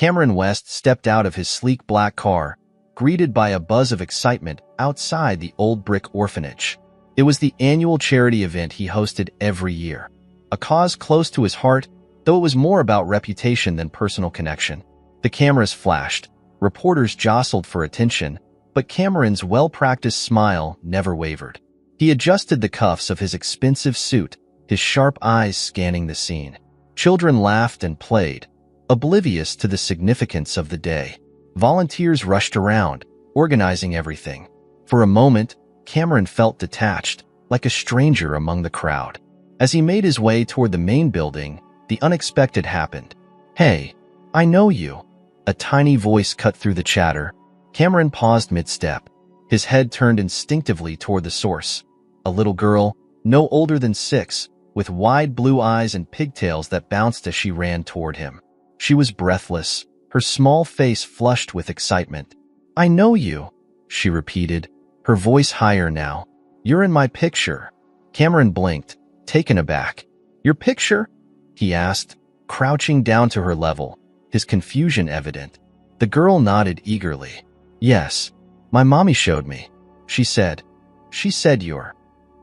Cameron West stepped out of his sleek black car, greeted by a buzz of excitement outside the old brick orphanage. It was the annual charity event he hosted every year, a cause close to his heart, though it was more about reputation than personal connection. The cameras flashed, reporters jostled for attention, but Cameron's well-practiced smile never wavered. He adjusted the cuffs of his expensive suit, his sharp eyes scanning the scene. Children laughed and played, oblivious to the significance of the day. Volunteers rushed around, organizing everything. For a moment, Cameron felt detached, like a stranger among the crowd. As he made his way toward the main building, the unexpected happened. "Hey, I know you." A tiny voice cut through the chatter. Cameron paused mid-step. His head turned instinctively toward the source. A little girl, no older than 6, with wide blue eyes and pigtails that bounced as she ran toward him. She was breathless, her small face flushed with excitement. "I know you," she repeated, her voice higher now. "You're in my picture." Cameron blinked, taken aback. "Your picture?" he asked, crouching down to her level, his confusion evident. The girl nodded eagerly. "Yes, my mommy showed me," she said. "She said you're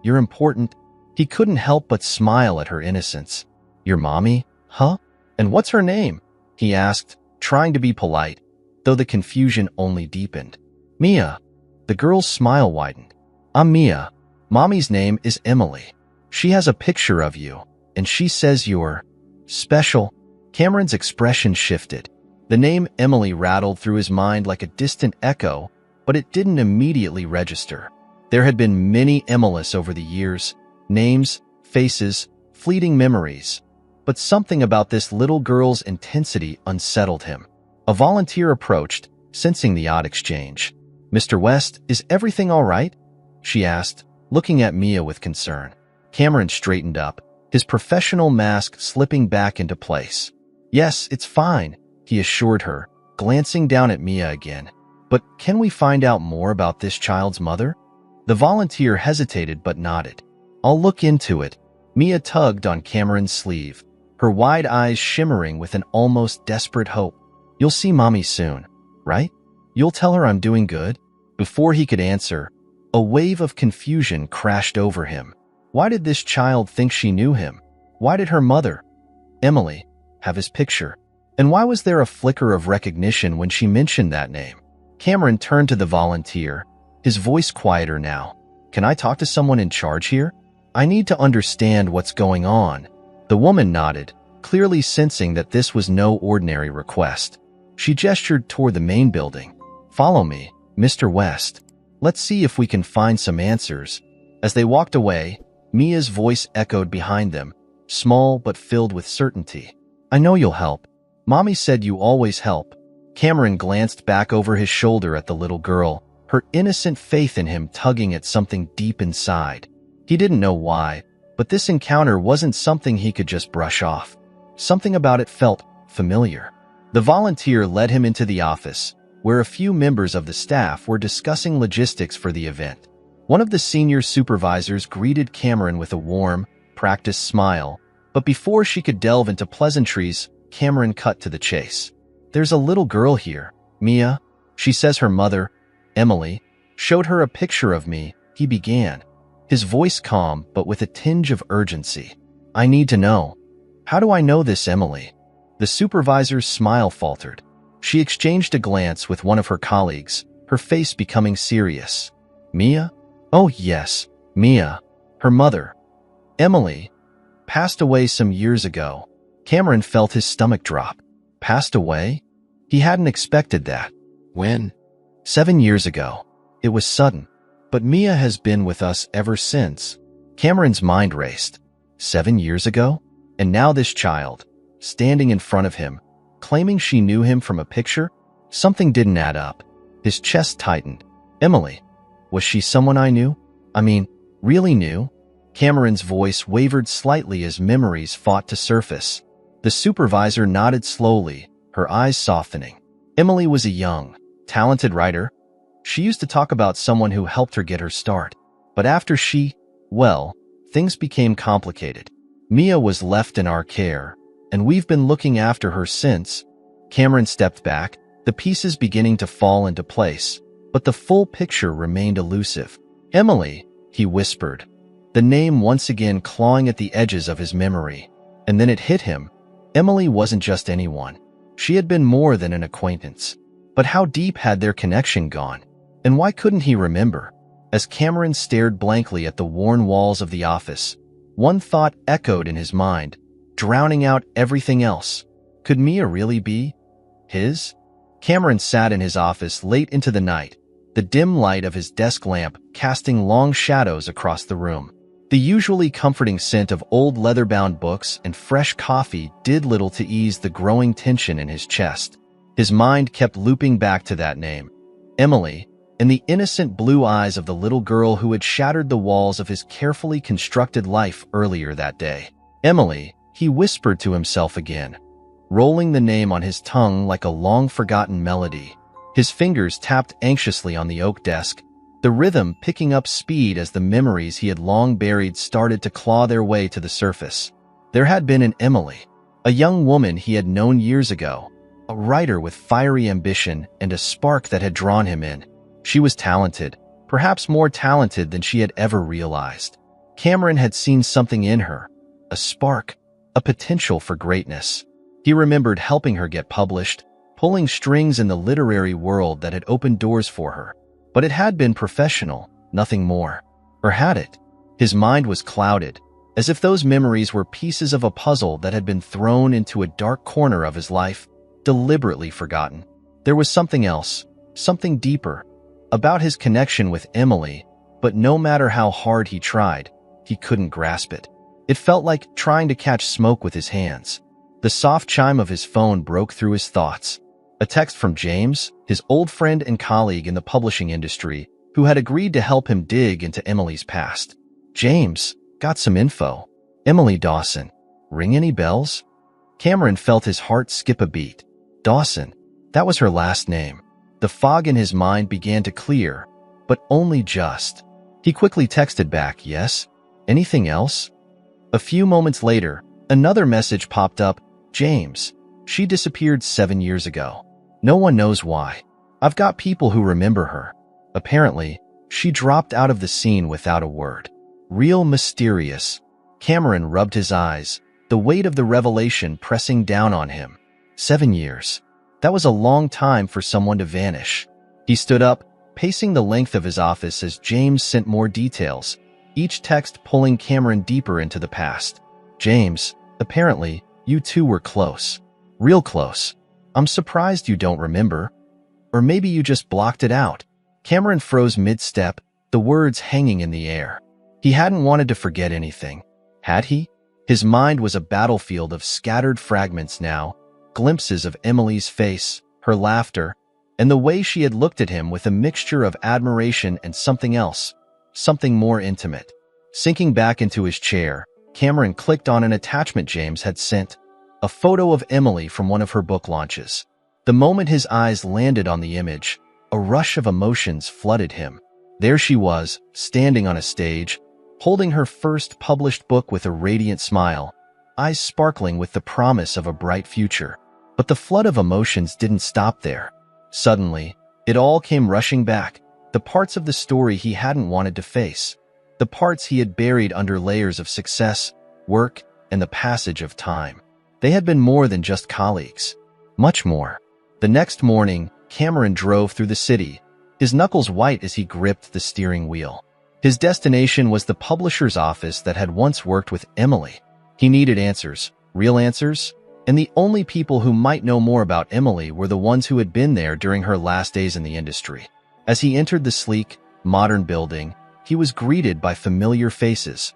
important." He couldn't help but smile at her innocence. "Your mommy? Huh? And what's her name?" he asked, trying to be polite, though the confusion only deepened. "Mia." The girl's smile widened. "I'm Mia. Mommy's name is Emily. She has a picture of you, and she says you're special." Cameron's expression shifted. The name Emily rattled through his mind like a distant echo, but it didn't immediately register. There had been many Emilys over the years, names, faces, fleeting memories. But something about this little girl's intensity unsettled him. A volunteer approached, sensing the odd exchange. "Mr. West, is everything all right?" she asked, looking at Mia with concern. Cameron straightened up, his professional mask slipping back into place. "Yes, it's fine," he assured her, glancing down at Mia again. "But can we find out more about this child's mother?" The volunteer hesitated but nodded. "I'll look into it." Mia tugged on Cameron's sleeve, her wide eyes shimmering with an almost desperate hope. "You'll see Mommy soon, right? You'll tell her I'm doing good?" Before he could answer, a wave of confusion crashed over him. Why did this child think she knew him? Why did her mother, Emily, have his picture? And why was there a flicker of recognition when she mentioned that name? Cameron turned to the volunteer, his voice quieter now. "Can I talk to someone in charge here? I need to understand what's going on." The woman nodded, clearly sensing that this was no ordinary request. She gestured toward the main building. "Follow me, Mr. West. Let's see if we can find some answers." As they walked away, Mia's voice echoed behind them, small but filled with certainty. "I know you'll help. Mommy said you always help." Cameron glanced back over his shoulder at the little girl, her innocent faith in him tugging at something deep inside. He didn't know why, but this encounter wasn't something he could just brush off. Something about it felt familiar. The volunteer led him into the office, where a few members of the staff were discussing logistics for the event. One of the senior supervisors greeted Cameron with a warm, practiced smile, but before she could delve into pleasantries, Cameron cut to the chase. "There's a little girl here, Mia. She says her mother, Emily, showed her a picture of me," he began, his voice calm but with a tinge of urgency. "I need to know. How do I know this Emily?" The supervisor's smile faltered. She exchanged a glance with one of her colleagues, her face becoming serious. "Mia? Oh yes, Mia. Her mother, Emily, passed away some years ago." Cameron felt his stomach drop. Passed away? He hadn't expected that. When? 7 years ago. It was sudden. But Mia has been with us ever since. Cameron's mind raced. 7 years ago? And now this child, standing in front of him, claiming she knew him from a picture? Something didn't add up. His chest tightened. Emily. Was she someone I knew? I mean, really knew? Cameron's voice wavered slightly as memories fought to surface. The supervisor nodded slowly, her eyes softening. Emily was a young, talented writer. She used to talk about someone who helped her get her start. But after well, things became complicated. Mia was left in our care, and we've been looking after her since. Cameron stepped back, the pieces beginning to fall into place, but the full picture remained elusive. "Emily," he whispered, the name once again clawing at the edges of his memory. And then it hit him. Emily wasn't just anyone. She had been more than an acquaintance. But how deep had their connection gone? And why couldn't he remember? As Cameron stared blankly at the worn walls of the office, one thought echoed in his mind, drowning out everything else. Could Mia really be his? Cameron sat in his office late into the night, the dim light of his desk lamp casting long shadows across the room. The usually comforting scent of old leather-bound books and fresh coffee did little to ease the growing tension in his chest. His mind kept looping back to that name, Emily, and the innocent blue eyes of the little girl who had shattered the walls of his carefully constructed life earlier that day. Emily, he whispered to himself again, rolling the name on his tongue like a long-forgotten melody. His fingers tapped anxiously on the oak desk, the rhythm picking up speed as the memories he had long buried started to claw their way to the surface. There had been an Emily, a young woman he had known years ago, a writer with fiery ambition and a spark that had drawn him in. She was talented, perhaps more talented than she had ever realized. Cameron had seen something in her, a spark, a potential for greatness. He remembered helping her get published, pulling strings in the literary world that had opened doors for her. But it had been professional, nothing more. Or had it? His mind was clouded, as if those memories were pieces of a puzzle that had been thrown into a dark corner of his life, deliberately forgotten. There was something else, something deeper, about his connection with Emily, but no matter how hard he tried, he couldn't grasp it. It felt like trying to catch smoke with his hands. The soft chime of his phone broke through his thoughts. A text from James, his old friend and colleague in the publishing industry, who had agreed to help him dig into Emily's past. James, got some info. Emily Dawson. Ring any bells? Cameron felt his heart skip a beat. Dawson. That was her last name. The fog in his mind began to clear, but only just. He quickly texted back, yes? Anything else? A few moments later, another message popped up. James. She disappeared 7 years ago. No one knows why. I've got people who remember her. Apparently, she dropped out of the scene without a word. Real mysterious. Cameron rubbed his eyes, the weight of the revelation pressing down on him. 7 years. That was a long time for someone to vanish. He stood up, pacing the length of his office as James sent more details, each text pulling Cameron deeper into the past. James, apparently, you two were close. Real close. I'm surprised you don't remember. Or maybe you just blocked it out. Cameron froze mid-step, the words hanging in the air. He hadn't wanted to forget anything. Had he? His mind was a battlefield of scattered fragments now, glimpses of Emily's face, her laughter, and the way she had looked at him with a mixture of admiration and something else, something more intimate. Sinking back into his chair, Cameron clicked on an attachment James had sent, a photo of Emily from one of her book launches. The moment his eyes landed on the image, a rush of emotions flooded him. There she was, standing on a stage, holding her first published book with a radiant smile, eyes sparkling with the promise of a bright future. But the flood of emotions didn't stop there. Suddenly, it all came rushing back, the parts of the story he hadn't wanted to face, the parts he had buried under layers of success, work, and the passage of time. They had been more than just colleagues. Much more. The next morning, Cameron drove through the city, his knuckles white as he gripped the steering wheel. His destination was the publisher's office that had once worked with Emily. He needed answers, real answers, and the only people who might know more about Emily were the ones who had been there during her last days in the industry. As he entered the sleek, modern building, he was greeted by familiar faces.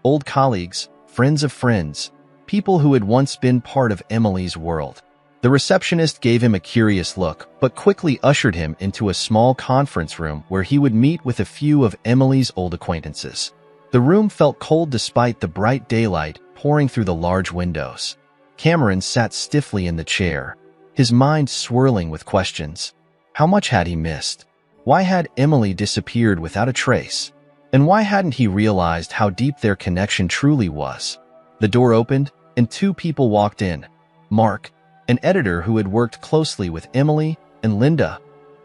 Old colleagues, friends of friends, people who had once been part of Emily's world. The receptionist gave him a curious look, but quickly ushered him into a small conference room where he would meet with a few of Emily's old acquaintances. The room felt cold despite the bright daylight pouring through the large windows. Cameron sat stiffly in the chair, his mind swirling with questions. How much had he missed? Why had Emily disappeared without a trace? And why hadn't he realized how deep their connection truly was? The door opened, and two people walked in. Mark, an editor who had worked closely with Emily and Linda,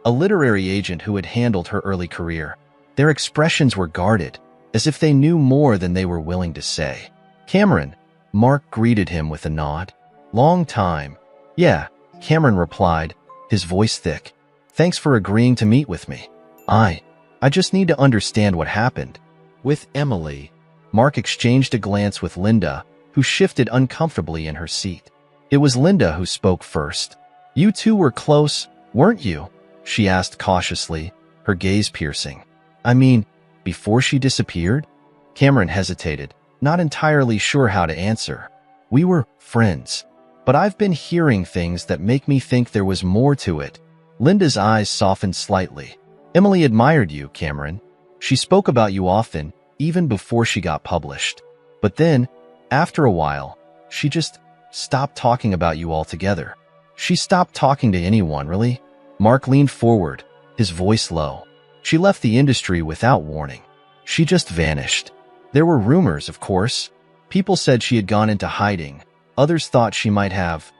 a literary agent who had handled her early career. Their expressions were guarded, as if they knew more than they were willing to say. "Cameron," Mark greeted him with a nod. "Long time." "Yeah," Cameron replied, his voice thick. "Thanks for agreeing to meet with me. I just need to understand what happened." With Emily, Mark exchanged a glance with Linda, who shifted uncomfortably in her seat. It was Linda who spoke first. "You two were close, weren't you?" she asked cautiously, her gaze piercing. "I mean, before she disappeared?" Cameron hesitated, not entirely sure how to answer. "We were friends, but I've been hearing things that make me think there was more to it." Linda's eyes softened slightly. "Emily admired you, Cameron. She spoke about you often, even before she got published. But then, after a while, she just stopped talking about you altogether." "She stopped talking to anyone, really?" Mark leaned forward, his voice low. "She left the industry without warning. She just vanished. There were rumors, of course. People said she had gone into hiding. Others thought she might have,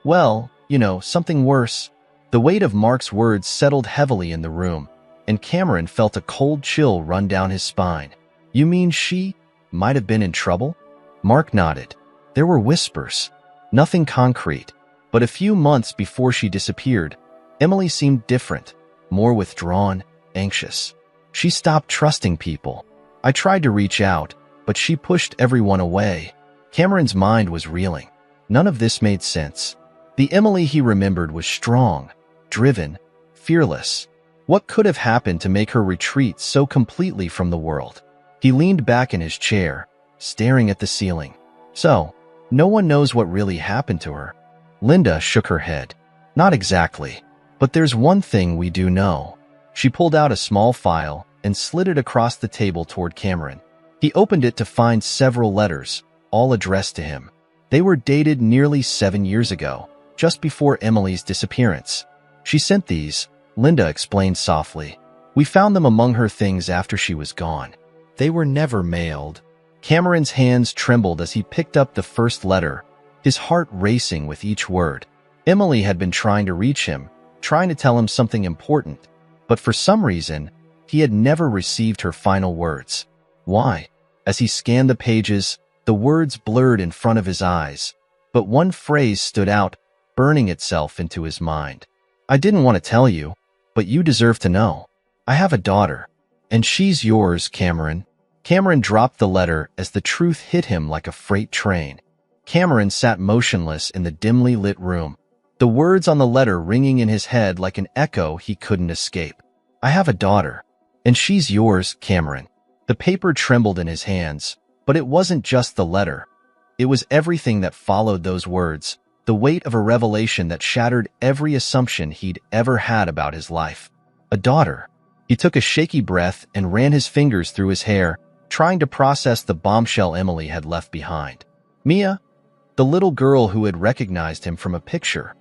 well, something worse." The weight of Mark's words settled heavily in the room, and Cameron felt a cold chill run down his spine. "You mean she might have been in trouble?" Mark nodded. There were whispers. Nothing concrete. But a few months before she disappeared, Emily seemed different, more withdrawn, anxious. She stopped trusting people. "I tried to reach out, but she pushed everyone away." Cameron's mind was reeling. None of this made sense. The Emily he remembered was strong, driven, fearless. What could have happened to make her retreat so completely from the world? He leaned back in his chair, staring at the ceiling. "So, no one knows what really happened to her?" Linda shook her head. "Not exactly. But there's one thing we do know." She pulled out a small file and slid it across the table toward Cameron. He opened it to find several letters, all addressed to him. They were dated nearly 7 years ago, just before Emily's disappearance. "She sent these," Linda explained softly. "We found them among her things after she was gone. They were never mailed." Cameron's hands trembled as he picked up the first letter, his heart racing with each word. Emily had been trying to reach him, trying to tell him something important, but for some reason, he had never received her final words. Why? As he scanned the pages, the words blurred in front of his eyes, but one phrase stood out, burning itself into his mind. "I didn't want to tell you, but you deserve to know. I have a daughter, and she's yours, Cameron." Cameron dropped the letter as the truth hit him like a freight train. Cameron sat motionless in the dimly lit room, the words on the letter ringing in his head like an echo he couldn't escape. "I have a daughter, and she's yours, Cameron." The paper trembled in his hands, but it wasn't just the letter. It was everything that followed those words, the weight of a revelation that shattered every assumption he'd ever had about his life. A daughter. He took a shaky breath and ran his fingers through his hair, trying to process the bombshell Emily had left behind. Mia, the little girl who had recognized him from a picture.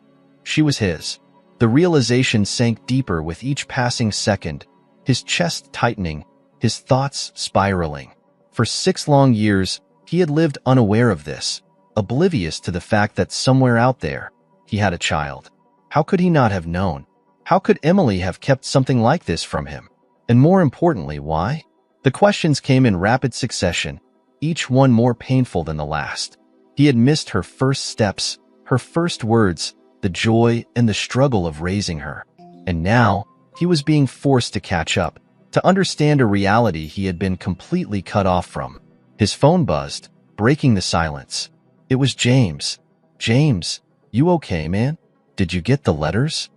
She was his. The realization sank deeper with each passing second, his chest tightening, his thoughts spiraling. For 6 long years, he had lived unaware of this, oblivious to the fact that somewhere out there, he had a child. How could he not have known? How could Emily have kept something like this from him? And more importantly, why? The questions came in rapid succession, each one more painful than the last. He had missed her first steps, her first words, the joy and the struggle of raising her. And now, he was being forced to catch up, to understand a reality he had been completely cut off from. His phone buzzed, breaking the silence. It was James. "James, you okay, man? Did you get the letters?"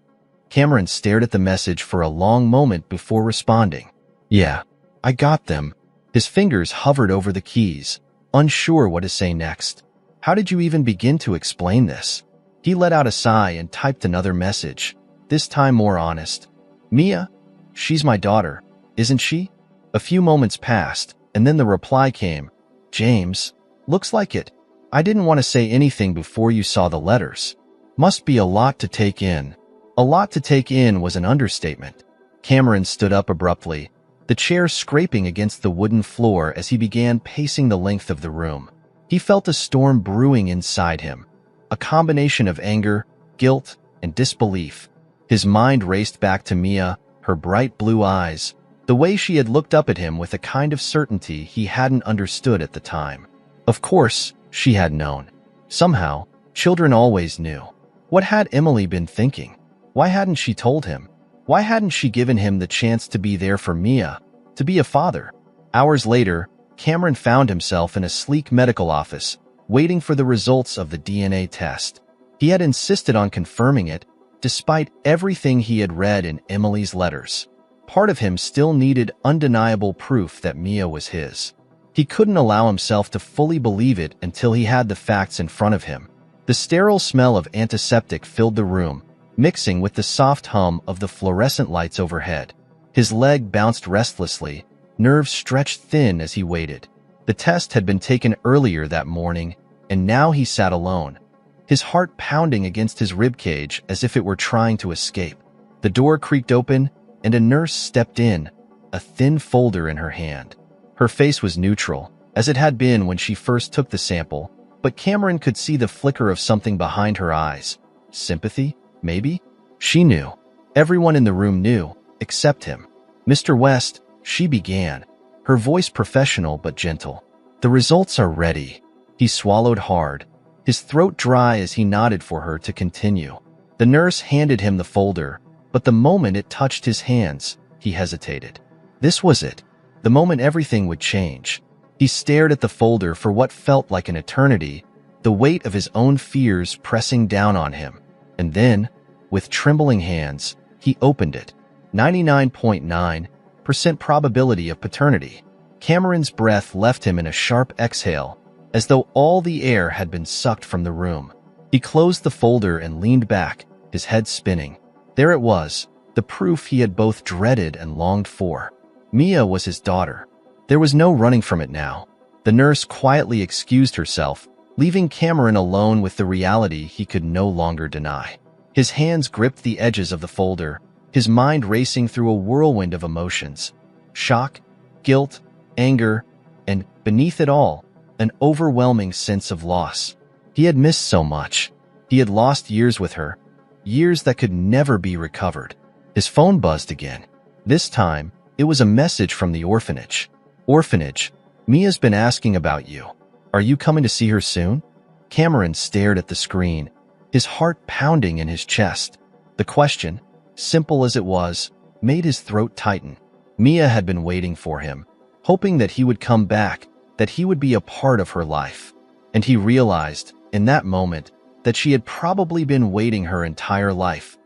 Cameron stared at the message for a long moment before responding. "Yeah, I got them." His fingers hovered over the keys, unsure what to say next. "How did you even begin to explain this?" He let out a sigh and typed another message, this time more honest. "Mia, she's my daughter, isn't she?" A few moments passed, and then the reply came. "James, looks like it. I didn't want to say anything before you saw the letters." Must be a lot to take in. A lot to take in was an understatement. Cameron stood up abruptly, the chair scraping against the wooden floor as he began pacing the length of the room. He felt a storm brewing inside him, a combination of anger, guilt, and disbelief. His mind raced back to Mia, her bright blue eyes, the way she had looked up at him with a kind of certainty he hadn't understood at the time. Of course, she had known. Somehow, children always knew. What had Emily been thinking? Why hadn't she told him? Why hadn't she given him the chance to be there for Mia, to be a father? Hours later, Cameron found himself in a sleek medical office, waiting for the results of the DNA test. He had insisted on confirming it, despite everything he had read in Emily's letters. Part of him still needed undeniable proof that Mia was his. He couldn't allow himself to fully believe it until he had the facts in front of him. The sterile smell of antiseptic filled the room, mixing with the soft hum of the fluorescent lights overhead. His leg bounced restlessly, nerves stretched thin as he waited. The test had been taken earlier that morning, and now he sat alone, his heart pounding against his ribcage as if it were trying to escape. The door creaked open, and a nurse stepped in, a thin folder in her hand. Her face was neutral, as it had been when she first took the sample, but Cameron could see the flicker of something behind her eyes. Sympathy, maybe? She knew. Everyone in the room knew, except him. "Mr. West," she began, her voice professional but gentle. "The results are ready." He swallowed hard, his throat dry as he nodded for her to continue. The nurse handed him the folder, but the moment it touched his hands, he hesitated. This was it, the moment everything would change. He stared at the folder for what felt like an eternity, the weight of his own fears pressing down on him. And then, with trembling hands, he opened it. 99.9% probability of paternity. Cameron's breath left him in a sharp exhale, as though all the air had been sucked from the room. He closed the folder and leaned back, his head spinning. There it was, the proof he had both dreaded and longed for. Mia was his daughter. There was no running from it now. The nurse quietly excused herself, leaving Cameron alone with the reality he could no longer deny. His hands gripped the edges of the folder, his mind racing through a whirlwind of emotions. Shock, guilt, anger, and, beneath it all, an overwhelming sense of loss. He had missed so much. He had lost years with her, years that could never be recovered. His phone buzzed again. This time, it was a message from the orphanage. "Orphanage, Mia's been asking about you. Are you coming to see her soon?" Cameron stared at the screen, his heart pounding in his chest. The question, simple as it was, made his throat tighten. Mia had been waiting for him, hoping that he would come back, that he would be a part of her life. And he realized, in that moment, that she had probably been waiting her entire life,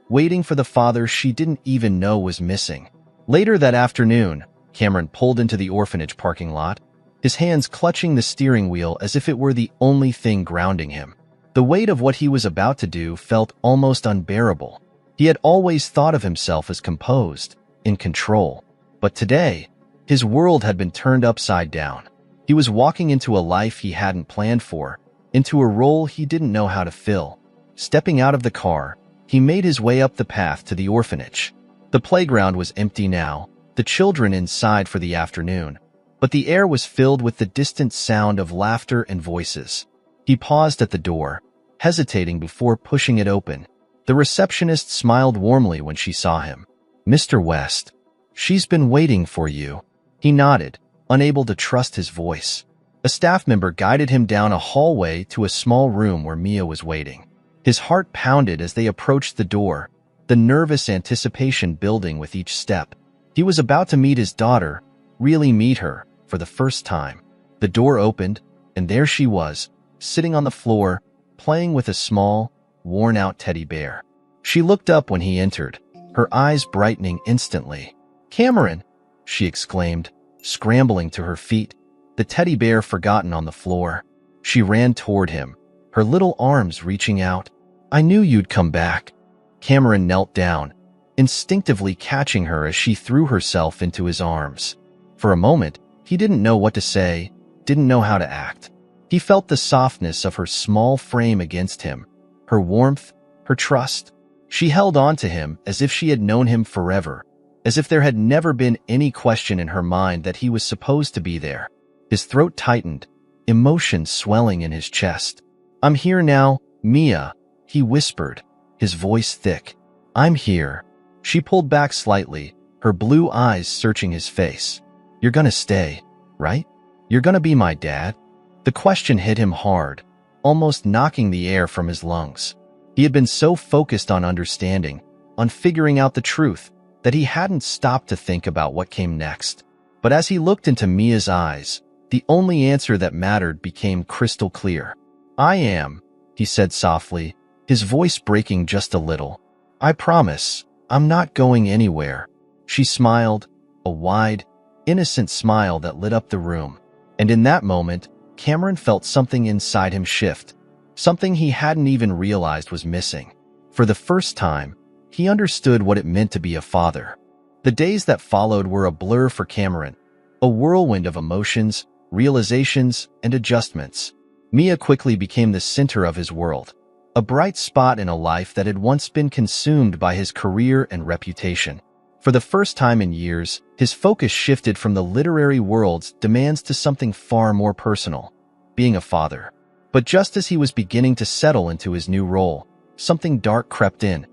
waiting for the father she didn't even know was missing. Later that afternoon, Cameron pulled into the orphanage parking lot, his hands clutching the steering wheel as if it were the only thing grounding him. The weight of what he was about to do felt almost unbearable. He had always thought of himself as composed, in control. But today, his world had been turned upside down. He was walking into a life he hadn't planned for, into a role he didn't know how to fill. Stepping out of the car, he made his way up the path to the orphanage. The playground was empty now, the children inside for the afternoon, but the air was filled with the distant sound of laughter and voices. He paused at the door, hesitating before pushing it open. The receptionist smiled warmly when she saw him. "Mr. West, she's been waiting for you." He nodded, unable to trust his voice. A staff member guided him down a hallway to a small room where Mia was waiting. His heart pounded as they approached the door, the nervous anticipation building with each step. He was about to meet his daughter, really meet her, for the first time. The door opened, and there she was, sitting on the floor, playing with a small, worn-out teddy bear. She looked up when he entered, her eyes brightening instantly. "Cameron!" she exclaimed, scrambling to her feet, the teddy bear forgotten on the floor. She ran toward him, her little arms reaching out. "I knew you'd come back." Cameron knelt down, instinctively catching her as she threw herself into his arms. For a moment, he didn't know what to say, didn't know how to act. He felt the softness of her small frame against him, her warmth, her trust. She held on to him as if she had known him forever, as if there had never been any question in her mind that he was supposed to be there. His throat tightened, emotion swelling in his chest. "I'm here now," "Mia," he whispered, his voice thick. "I'm here." She pulled back slightly, her blue eyes searching his face. "You're gonna stay, right? You're gonna be my dad?" The question hit him hard, almost knocking the air from his lungs. He had been so focused on understanding, on figuring out the truth, that he hadn't stopped to think about what came next. But as he looked into Mia's eyes, the only answer that mattered became crystal clear. "I am," he said softly, his voice breaking just a little. "I promise, I'm not going anywhere." She smiled, a wide, innocent smile that lit up the room. And in that moment, Cameron felt something inside him shift, something he hadn't even realized was missing. For the first time, he understood what it meant to be a father. The days that followed were a blur for Cameron, a whirlwind of emotions, realizations, and adjustments. Mia quickly became the center of his world, a bright spot in a life that had once been consumed by his career and reputation. For the first time in years, his focus shifted from the literary world's demands to something far more personal, being a father. But just as he was beginning to settle into his new role, something dark crept in,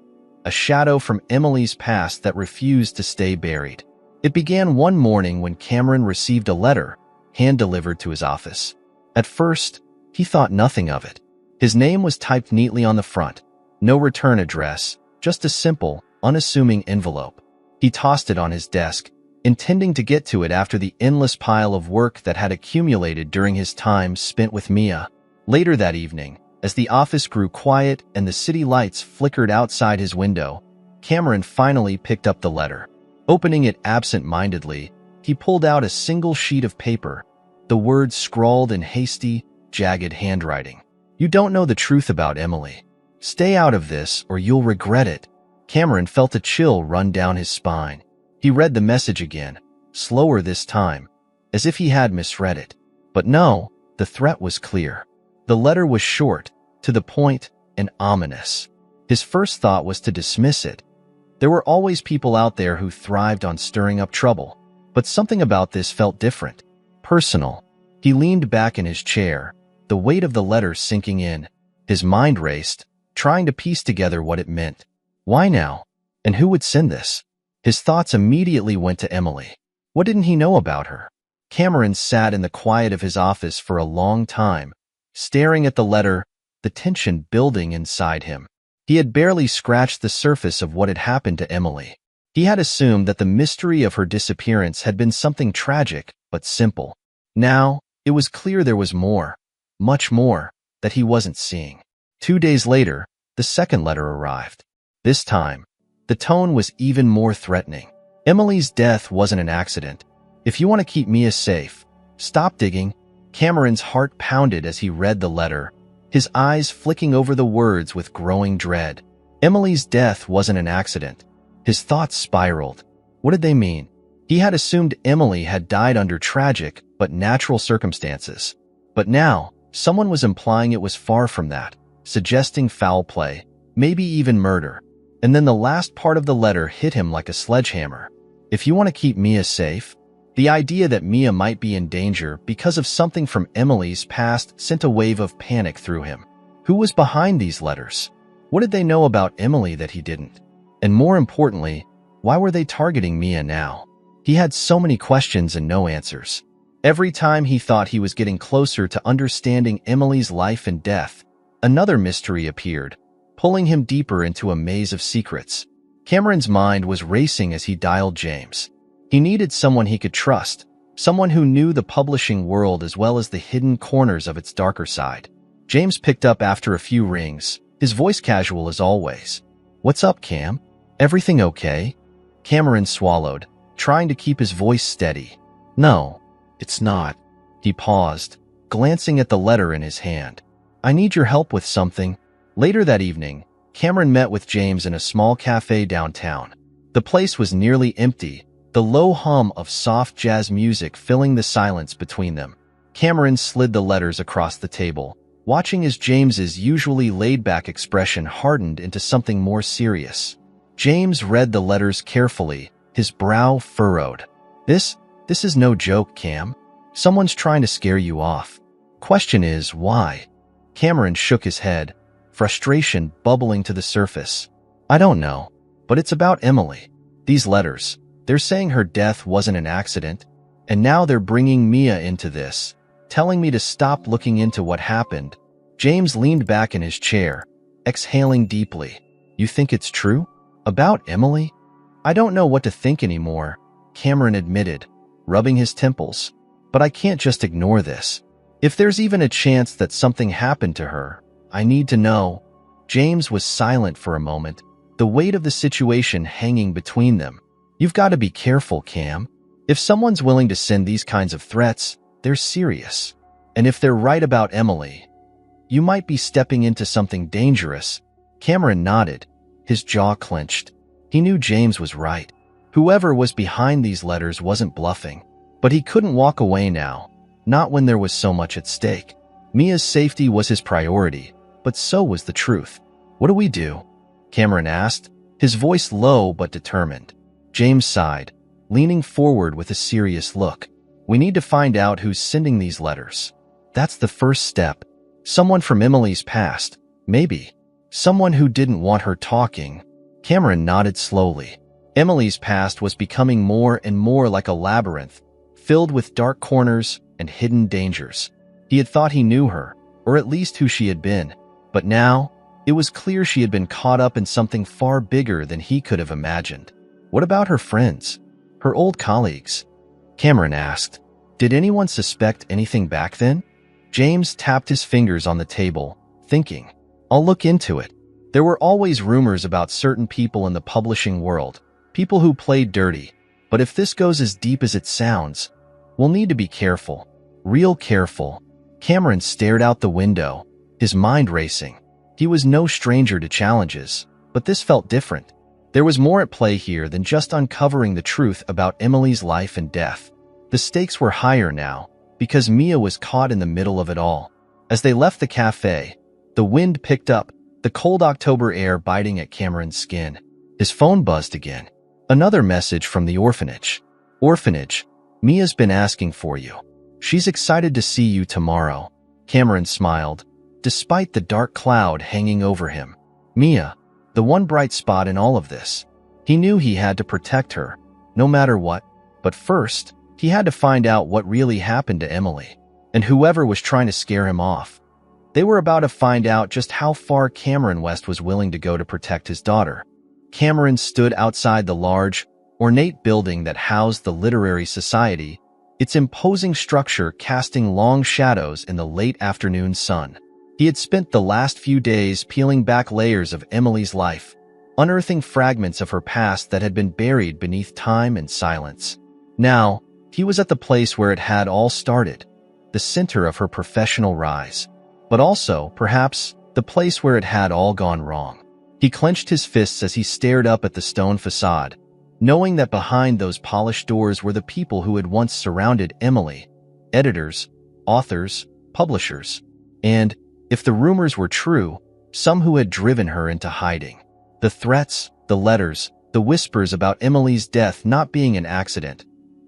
a shadow from Emily's past that refused to stay buried. It began one morning when Cameron received a letter, hand-delivered to his office. At first, he thought nothing of it. His name was typed neatly on the front, no return address, just a simple, unassuming envelope. He tossed it on his desk, intending to get to it after the endless pile of work that had accumulated during his time spent with Mia. Later that evening, as the office grew quiet and the city lights flickered outside his window, Cameron finally picked up the letter. Opening it absent-mindedly, he pulled out a single sheet of paper, the words scrawled in hasty, jagged handwriting. "You don't know the truth about Emily. Stay out of this or you'll regret it." Cameron felt a chill run down his spine. He read the message again, slower this time, as if he had misread it. But no, the threat was clear. The letter was short, to the point, and ominous. His first thought was to dismiss it. There were always people out there who thrived on stirring up trouble, but something about this felt different, personal. He leaned back in his chair, the weight of the letter sinking in. His mind raced, trying to piece together what it meant. Why now? And who would send this? His thoughts immediately went to Emily. What didn't he know about her? Cameron sat in the quiet of his office for a long time, staring at the letter, the tension building inside him. He had barely scratched the surface of what had happened to Emily. He had assumed that the mystery of her disappearance had been something tragic but simple. Now, it was clear there was more, much more, that he wasn't seeing. 2 days later, the second letter arrived. This time, the tone was even more threatening. Emily's death wasn't an accident. If you want to keep Mia safe, stop digging. Cameron's heart pounded as he read the letter, his eyes flicking over the words with growing dread. Emily's death wasn't an accident. His thoughts spiraled. What did they mean? He had assumed Emily had died under tragic but natural circumstances. But now, someone was implying it was far from that, suggesting foul play, maybe even murder. And then the last part of the letter hit him like a sledgehammer. If you want to keep Mia safe, the idea that Mia might be in danger because of something from Emily's past sent a wave of panic through him. Who was behind these letters? What did they know about Emily that he didn't? And more importantly, why were they targeting Mia now? He had so many questions and no answers. Every time he thought he was getting closer to understanding Emily's life and death, another mystery appeared, pulling him deeper into a maze of secrets. Cameron's mind was racing as he dialed James. He needed someone he could trust, someone who knew the publishing world as well as the hidden corners of its darker side. James picked up after a few rings, his voice casual as always. "What's up, Cam? Everything okay?" Cameron swallowed, trying to keep his voice steady. "No, it's not." He paused, glancing at the letter in his hand. "I need your help with something." Later that evening, Cameron met with James in a small cafe downtown. The place was nearly empty, the low hum of soft jazz music filling the silence between them. Cameron slid the letters across the table, watching as James's usually laid-back expression hardened into something more serious. James read the letters carefully, his brow furrowed. This is no joke, Cam. Someone's trying to scare you off. Question is, why?" Cameron shook his head. frustration bubbling to the surface. I don't know, but it's about Emily. These letters, they're saying her death wasn't an accident, and now they're bringing Mia into this, telling me to stop looking into what happened. James leaned back in his chair, exhaling deeply. You think it's true? About Emily? I don't know what to think anymore, Cameron admitted, rubbing his temples. But I can't just ignore this. If there's even a chance that something happened to her, I need to know. James was silent for a moment, the weight of the situation hanging between them. You've got to be careful, Cam. If someone's willing to send these kinds of threats, they're serious. And if they're right about Emily, you might be stepping into something dangerous. Cameron nodded, his jaw clenched. He knew James was right. Whoever was behind these letters wasn't bluffing. But he couldn't walk away now, not when there was so much at stake. Mia's safety was his priority, but so was the truth. What do we do? Cameron asked, his voice low but determined. James sighed, leaning forward with a serious look. We need to find out who's sending these letters. That's the first step. Someone from Emily's past, maybe. Someone who didn't want her talking. Cameron nodded slowly. Emily's past was becoming more and more like a labyrinth, filled with dark corners and hidden dangers. He had thought he knew her, or at least who she had been. But now, it was clear she had been caught up in something far bigger than he could have imagined. What about her friends? Her old colleagues? Cameron asked. Did anyone suspect anything back then? James tapped his fingers on the table, thinking. I'll look into it. There were always rumors about certain people in the publishing world, people who played dirty. But if this goes as deep as it sounds, we'll need to be careful. Real careful. Cameron stared out the window, his mind racing. He was no stranger to challenges, but this felt different. There was more at play here than just uncovering the truth about Emily's life and death. The stakes were higher now, because Mia was caught in the middle of it all. As they left the cafe, the wind picked up, the cold October air biting at Cameron's skin. His phone buzzed again. Another message from the orphanage. Orphanage, Mia's been asking for you. She's excited to see you tomorrow. Cameron smiled, despite the dark cloud hanging over him. Mia, the one bright spot in all of this. He knew he had to protect her, no matter what. But first, he had to find out what really happened to Emily, and whoever was trying to scare him off. They were about to find out just how far Cameron West was willing to go to protect his daughter. Cameron stood outside the large, ornate building that housed the Literary Society, its imposing structure casting long shadows in the late afternoon sun. He had spent the last few days peeling back layers of Emily's life, unearthing fragments of her past that had been buried beneath time and silence. Now, he was at the place where it had all started, the center of her professional rise. But also, perhaps, the place where it had all gone wrong. He clenched his fists as he stared up at the stone facade, knowing that behind those polished doors were the people who had once surrounded Emily, editors, authors, publishers, and, if the rumors were true, some who had driven her into hiding. The threats, the letters, the whispers about Emily's death not being an accident,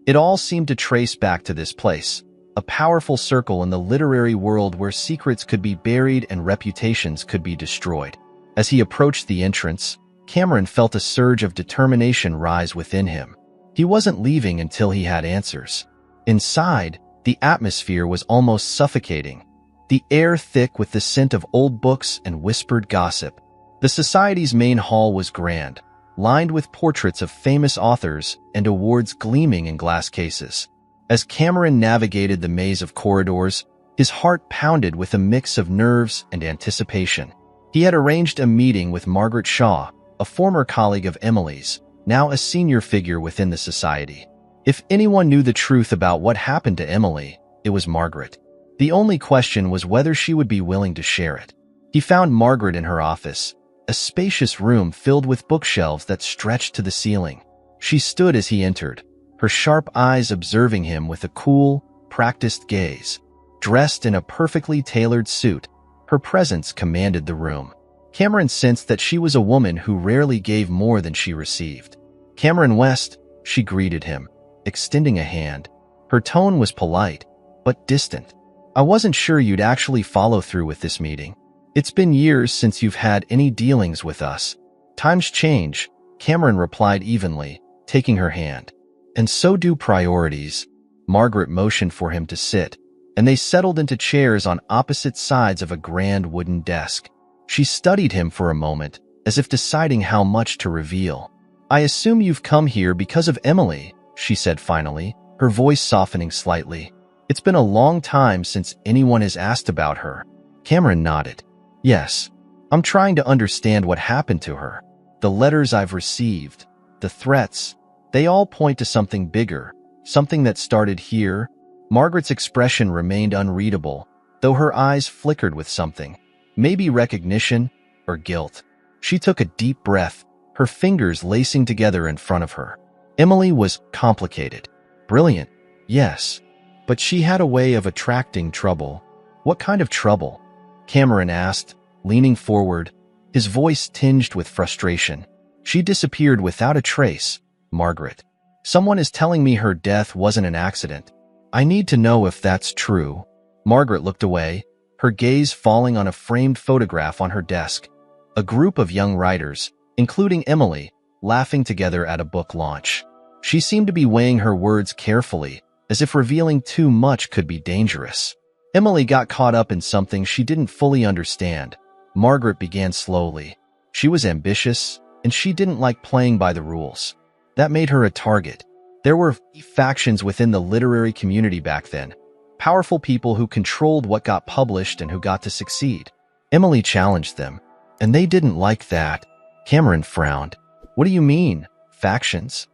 it all seemed to trace back to this place, a powerful circle in the literary world where secrets could be buried and reputations could be destroyed. As he approached the entrance, Cameron felt a surge of determination rise within him. He wasn't leaving until he had answers. Inside, the atmosphere was almost suffocating, the air thick with the scent of old books and whispered gossip. The society's main hall was grand, lined with portraits of famous authors and awards gleaming in glass cases. As Cameron navigated the maze of corridors, his heart pounded with a mix of nerves and anticipation. He had arranged a meeting with Margaret Shaw, a former colleague of Emily's, now a senior figure within the society. If anyone knew the truth about what happened to Emily, it was Margaret. The only question was whether she would be willing to share it. He found Margaret in her office, a spacious room filled with bookshelves that stretched to the ceiling. She stood as he entered, her sharp eyes observing him with a cool, practiced gaze. Dressed in a perfectly tailored suit, her presence commanded the room. Cameron sensed that she was a woman who rarely gave more than she received. Cameron West, she greeted him, extending a hand. Her tone was polite, but distant. I wasn't sure you'd actually follow through with this meeting. It's been years since you've had any dealings with us. Times change, Cameron replied evenly, taking her hand. And so do priorities. Margaret motioned for him to sit, and they settled into chairs on opposite sides of a grand wooden desk. She studied him for a moment, as if deciding how much to reveal. I assume you've come here because of Emily, she said finally, her voice softening slightly. It's been a long time since anyone has asked about her. Cameron nodded. Yes, I'm trying to understand what happened to her. The letters I've received, the threats, they all point to something bigger, something that started here. Margaret's expression remained unreadable, though her eyes flickered with something, maybe recognition or guilt. She took a deep breath, her fingers lacing together in front of her. Emily was complicated. Brilliant, yes, but she had a way of attracting trouble. What kind of trouble? Cameron asked, leaning forward, his voice tinged with frustration. She disappeared without a trace, Margaret. Someone is telling me her death wasn't an accident. I need to know if that's true. Margaret looked away, her gaze falling on a framed photograph on her desk. A group of young writers, including Emily, laughing together at a book launch. She seemed to be weighing her words carefully, as if revealing too much could be dangerous. Emily got caught up in something she didn't fully understand. Margaret began slowly. She was ambitious, and she didn't like playing by the rules. That made her a target. There were factions within the literary community back then, powerful people who controlled what got published and who got to succeed. Emily challenged them, and they didn't like that. Cameron frowned. What do you mean, factions?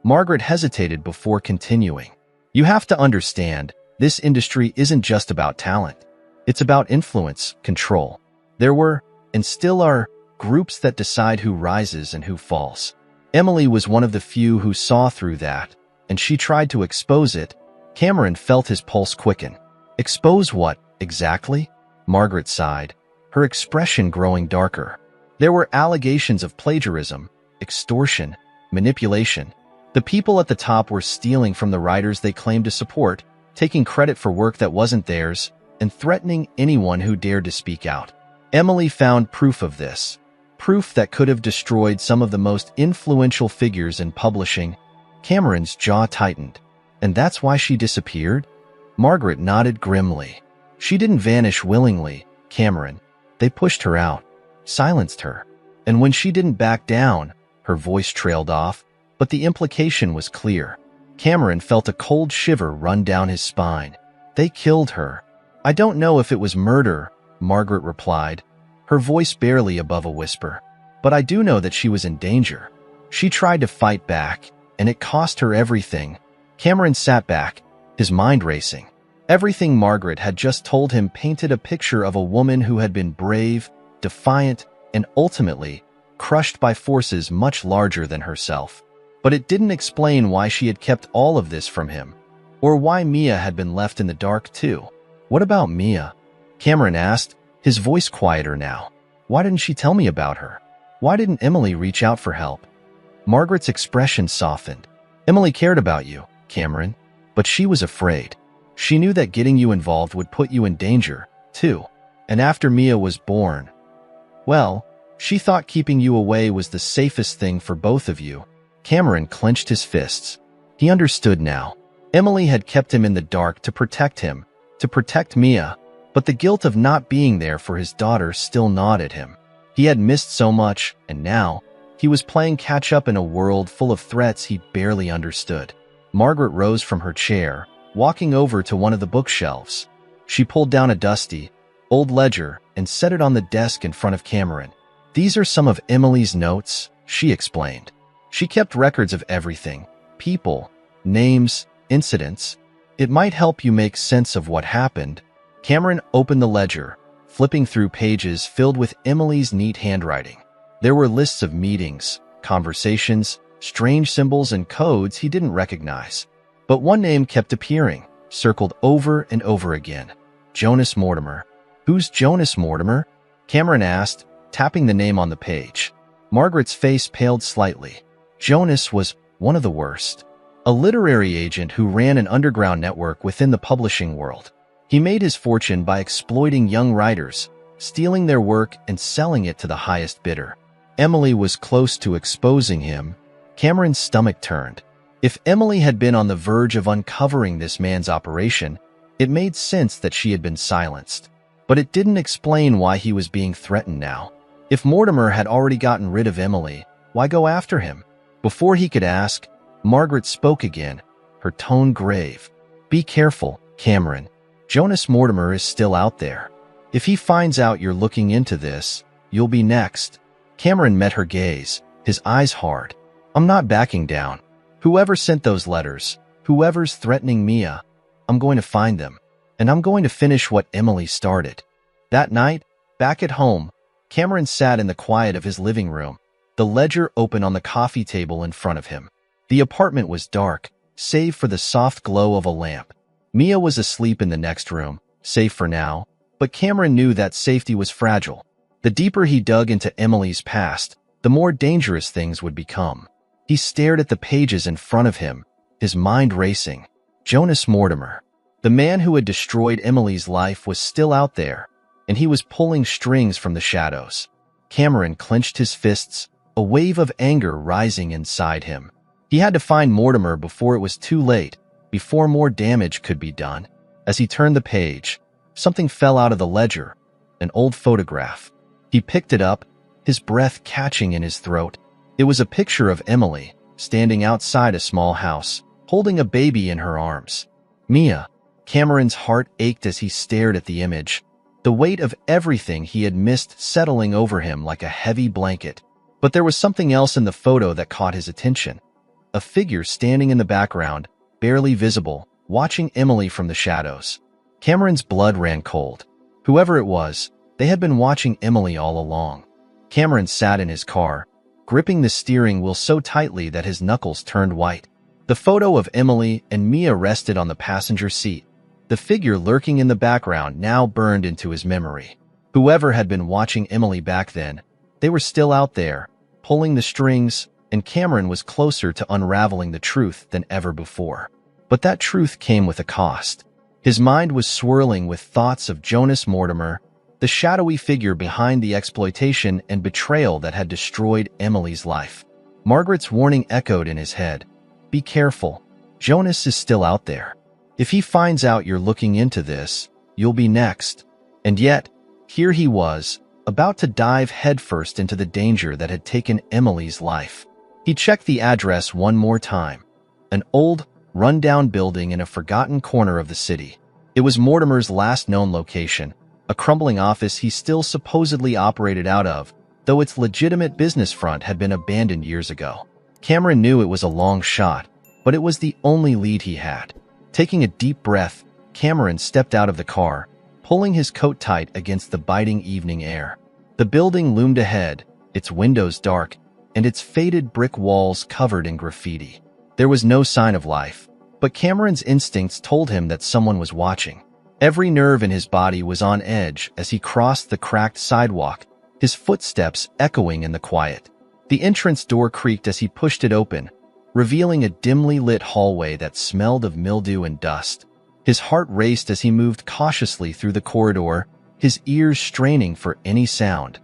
Margaret hesitated before continuing. You have to understand, this industry isn't just about talent. It's about influence, control. There were, and still are, groups that decide who rises and who falls. Emily was one of the few who saw through that, and she tried to expose it. Cameron felt his pulse quicken. Expose what, exactly? Margaret sighed, her expression growing darker. There were allegations of plagiarism, extortion, manipulation. The people at the top were stealing from the writers they claimed to support, taking credit for work that wasn't theirs, and threatening anyone who dared to speak out. Emily found proof of this, proof that could have destroyed some of the most influential figures in publishing. Cameron's jaw tightened. And that's why she disappeared? Margaret nodded grimly. She didn't vanish willingly, Cameron. They pushed her out, silenced her. And when she didn't back down, her voice trailed off, but the implication was clear. Cameron felt a cold shiver run down his spine. They killed her. I don't know if it was murder, Margaret replied, her voice barely above a whisper. But I do know that she was in danger. She tried to fight back, and it cost her everything. Cameron sat back, his mind racing. Everything Margaret had just told him painted a picture of a woman who had been brave, defiant, and ultimately crushed by forces much larger than herself. But it didn't explain why she had kept all of this from him, or why Mia had been left in the dark too. What about Mia? Cameron asked, his voice quieter now. Why didn't she tell me about her? Why didn't Emily reach out for help? Margaret's expression softened. Emily cared about you, Cameron, but she was afraid. She knew that getting you involved would put you in danger, too. And after Mia was born, well, she thought keeping you away was the safest thing for both of you. Cameron clenched his fists. He understood now. Emily had kept him in the dark to protect him, to protect Mia, but the guilt of not being there for his daughter still gnawed at him. He had missed so much, and now, he was playing catch-up in a world full of threats he barely understood. Margaret rose from her chair, walking over to one of the bookshelves. She pulled down a dusty, old ledger and set it on the desk in front of Cameron. These are some of Emily's notes, she explained. She kept records of everything, people, names, incidents. It might help you make sense of what happened. Cameron opened the ledger, flipping through pages filled with Emily's neat handwriting. There were lists of meetings, conversations, strange symbols and codes he didn't recognize. But one name kept appearing, circled over and over again. Jonas Mortimer. Who's Jonas Mortimer? Cameron asked, tapping the name on the page. Margaret's face paled slightly. Jonas was one of the worst. A literary agent who ran an underground network within the publishing world. He made his fortune by exploiting young writers, stealing their work and selling it to the highest bidder. Emily was close to exposing him. Cameron's stomach turned. If Emily had been on the verge of uncovering this man's operation, it made sense that she had been silenced. But it didn't explain why he was being threatened now. If Mortimer had already gotten rid of Emily, why go after him? Before he could ask, Margaret spoke again, her tone grave. "Be careful, Cameron. Jonas Mortimer is still out there. If he finds out you're looking into this, you'll be next." Cameron met her gaze, his eyes hard. "I'm not backing down. Whoever sent those letters, whoever's threatening Mia, I'm going to find them, and I'm going to finish what Emily started." That night, back at home, Cameron sat in the quiet of his living room, the ledger open on the coffee table in front of him. The apartment was dark, save for the soft glow of a lamp. Mia was asleep in the next room, safe for now, but Cameron knew that safety was fragile. The deeper he dug into Emily's past, the more dangerous things would become. He stared at the pages in front of him, his mind racing. Jonas Mortimer, the man who had destroyed Emily's life, was still out there, and he was pulling strings from the shadows. Cameron clenched his fists, a wave of anger rising inside him. He had to find Mortimer before it was too late, before more damage could be done. As he turned the page, something fell out of the ledger, an old photograph. He picked it up, his breath catching in his throat. It was a picture of Emily, standing outside a small house, holding a baby in her arms. Mia. Cameron's heart ached as he stared at the image, the weight of everything he had missed settling over him like a heavy blanket. But there was something else in the photo that caught his attention. A figure standing in the background, barely visible, watching Emily from the shadows. Cameron's blood ran cold. Whoever it was, they had been watching Emily all along. Cameron sat in his car, gripping the steering wheel so tightly that his knuckles turned white. The photo of Emily and Mia rested on the passenger seat. The figure lurking in the background now burned into his memory. Whoever had been watching Emily back then, they were still out there, pulling the strings, and Cameron was closer to unraveling the truth than ever before. But that truth came with a cost. His mind was swirling with thoughts of Jonas Mortimer, the shadowy figure behind the exploitation and betrayal that had destroyed Emily's life. Margaret's warning echoed in his head. "Be careful. Jonas is still out there. If he finds out you're looking into this, you'll be next." And yet, here he was, about to dive headfirst into the danger that had taken Emily's life. He checked the address one more time. An old, run-down building in a forgotten corner of the city. It was Mortimer's last known location, a crumbling office he still supposedly operated out of, though its legitimate business front had been abandoned years ago. Cameron knew it was a long shot, but it was the only lead he had. Taking a deep breath, Cameron stepped out of the car, pulling his coat tight against the biting evening air. The building loomed ahead, its windows dark, and its faded brick walls covered in graffiti. There was no sign of life, but Cameron's instincts told him that someone was watching. Every nerve in his body was on edge as he crossed the cracked sidewalk, his footsteps echoing in the quiet. The entrance door creaked as he pushed it open, revealing a dimly lit hallway that smelled of mildew and dust. His heart raced as he moved cautiously through the corridor, his ears straining for any sound,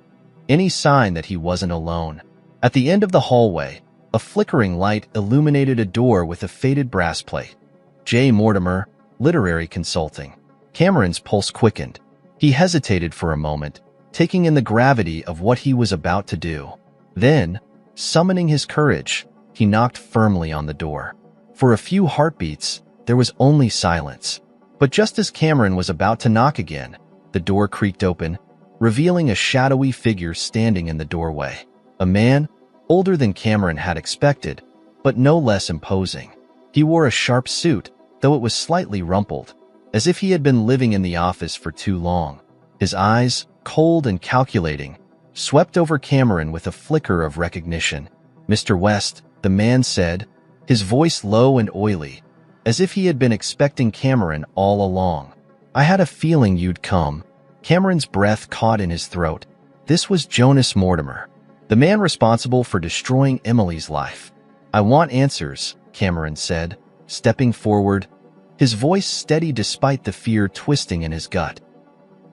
any sign that he wasn't alone. At the end of the hallway, a flickering light illuminated a door with a faded brass plate. J. Mortimer, Literary Consulting. Cameron's pulse quickened. He hesitated for a moment, taking in the gravity of what he was about to do. Then, summoning his courage, he knocked firmly on the door. For a few heartbeats, there was only silence. But just as Cameron was about to knock again, the door creaked open, revealing a shadowy figure standing in the doorway. A man, older than Cameron had expected, but no less imposing. He wore a sharp suit, though it was slightly rumpled, as if he had been living in the office for too long. His eyes, cold and calculating, swept over Cameron with a flicker of recognition. "Mr. West," the man said, his voice low and oily, as if he had been expecting Cameron all along. "I had a feeling you'd come." Cameron's breath caught in his throat. This was Jonas Mortimer, the man responsible for destroying Emily's life. "I want answers," Cameron said, stepping forward, his voice steady despite the fear twisting in his gut.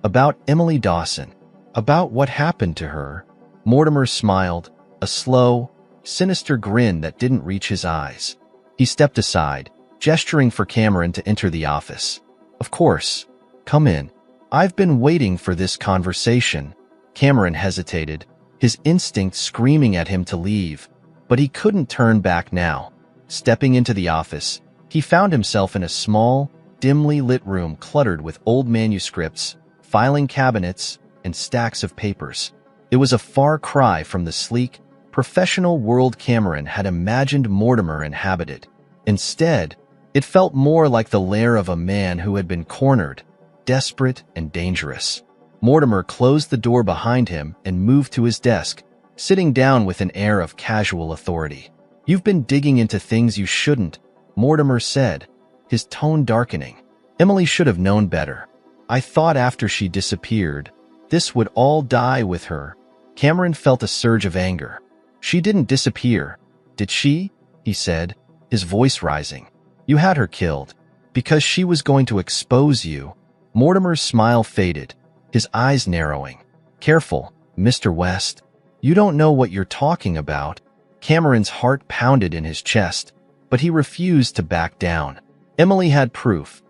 "About Emily Dawson." About what happened to her? Mortimer smiled, a slow, sinister grin that didn't reach his eyes. He stepped aside, gesturing for Cameron to enter the office. Of course. Come in. I've been waiting for this conversation. Cameron hesitated, his instinct screaming at him to leave, but he couldn't turn back now. Stepping into the office, he found himself in a small, dimly lit room cluttered with old manuscripts, filing cabinets, and stacks of papers. It was a far cry from the sleek, professional world Cameron had imagined Mortimer inhabited. Instead, it felt more like the lair of a man who had been cornered, desperate and dangerous. Mortimer closed the door behind him and moved to his desk, sitting down with an air of casual authority. "You've been digging into things you shouldn't," Mortimer said, his tone darkening. "Emily should have known better. I thought after she disappeared, this would all die with her." Cameron felt a surge of anger. "She didn't disappear, did she?" he said, his voice rising. "You had her killed, because she was going to expose you." Mortimer's smile faded, his eyes narrowing. "Careful, Mr. West. You don't know what you're talking about." Cameron's heart pounded in his chest, but he refused to back down. "Emily had proof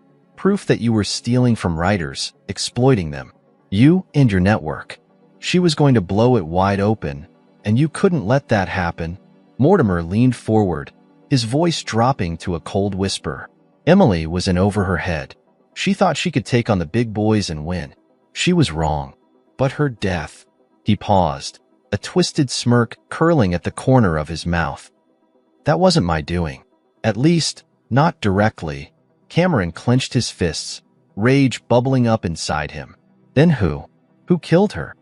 that you were stealing from writers, exploiting them. You and your network. She was going to blow it wide open, and you couldn't let that happen." Mortimer leaned forward, his voice dropping to a cold whisper. "Emily was in over her head. She thought she could take on the big boys and win. She was wrong. But her death—" He paused, a twisted smirk curling at the corner of his mouth. "That wasn't my doing. At least, not directly." Cameron clenched his fists, rage bubbling up inside him. "Then who? Who killed her?"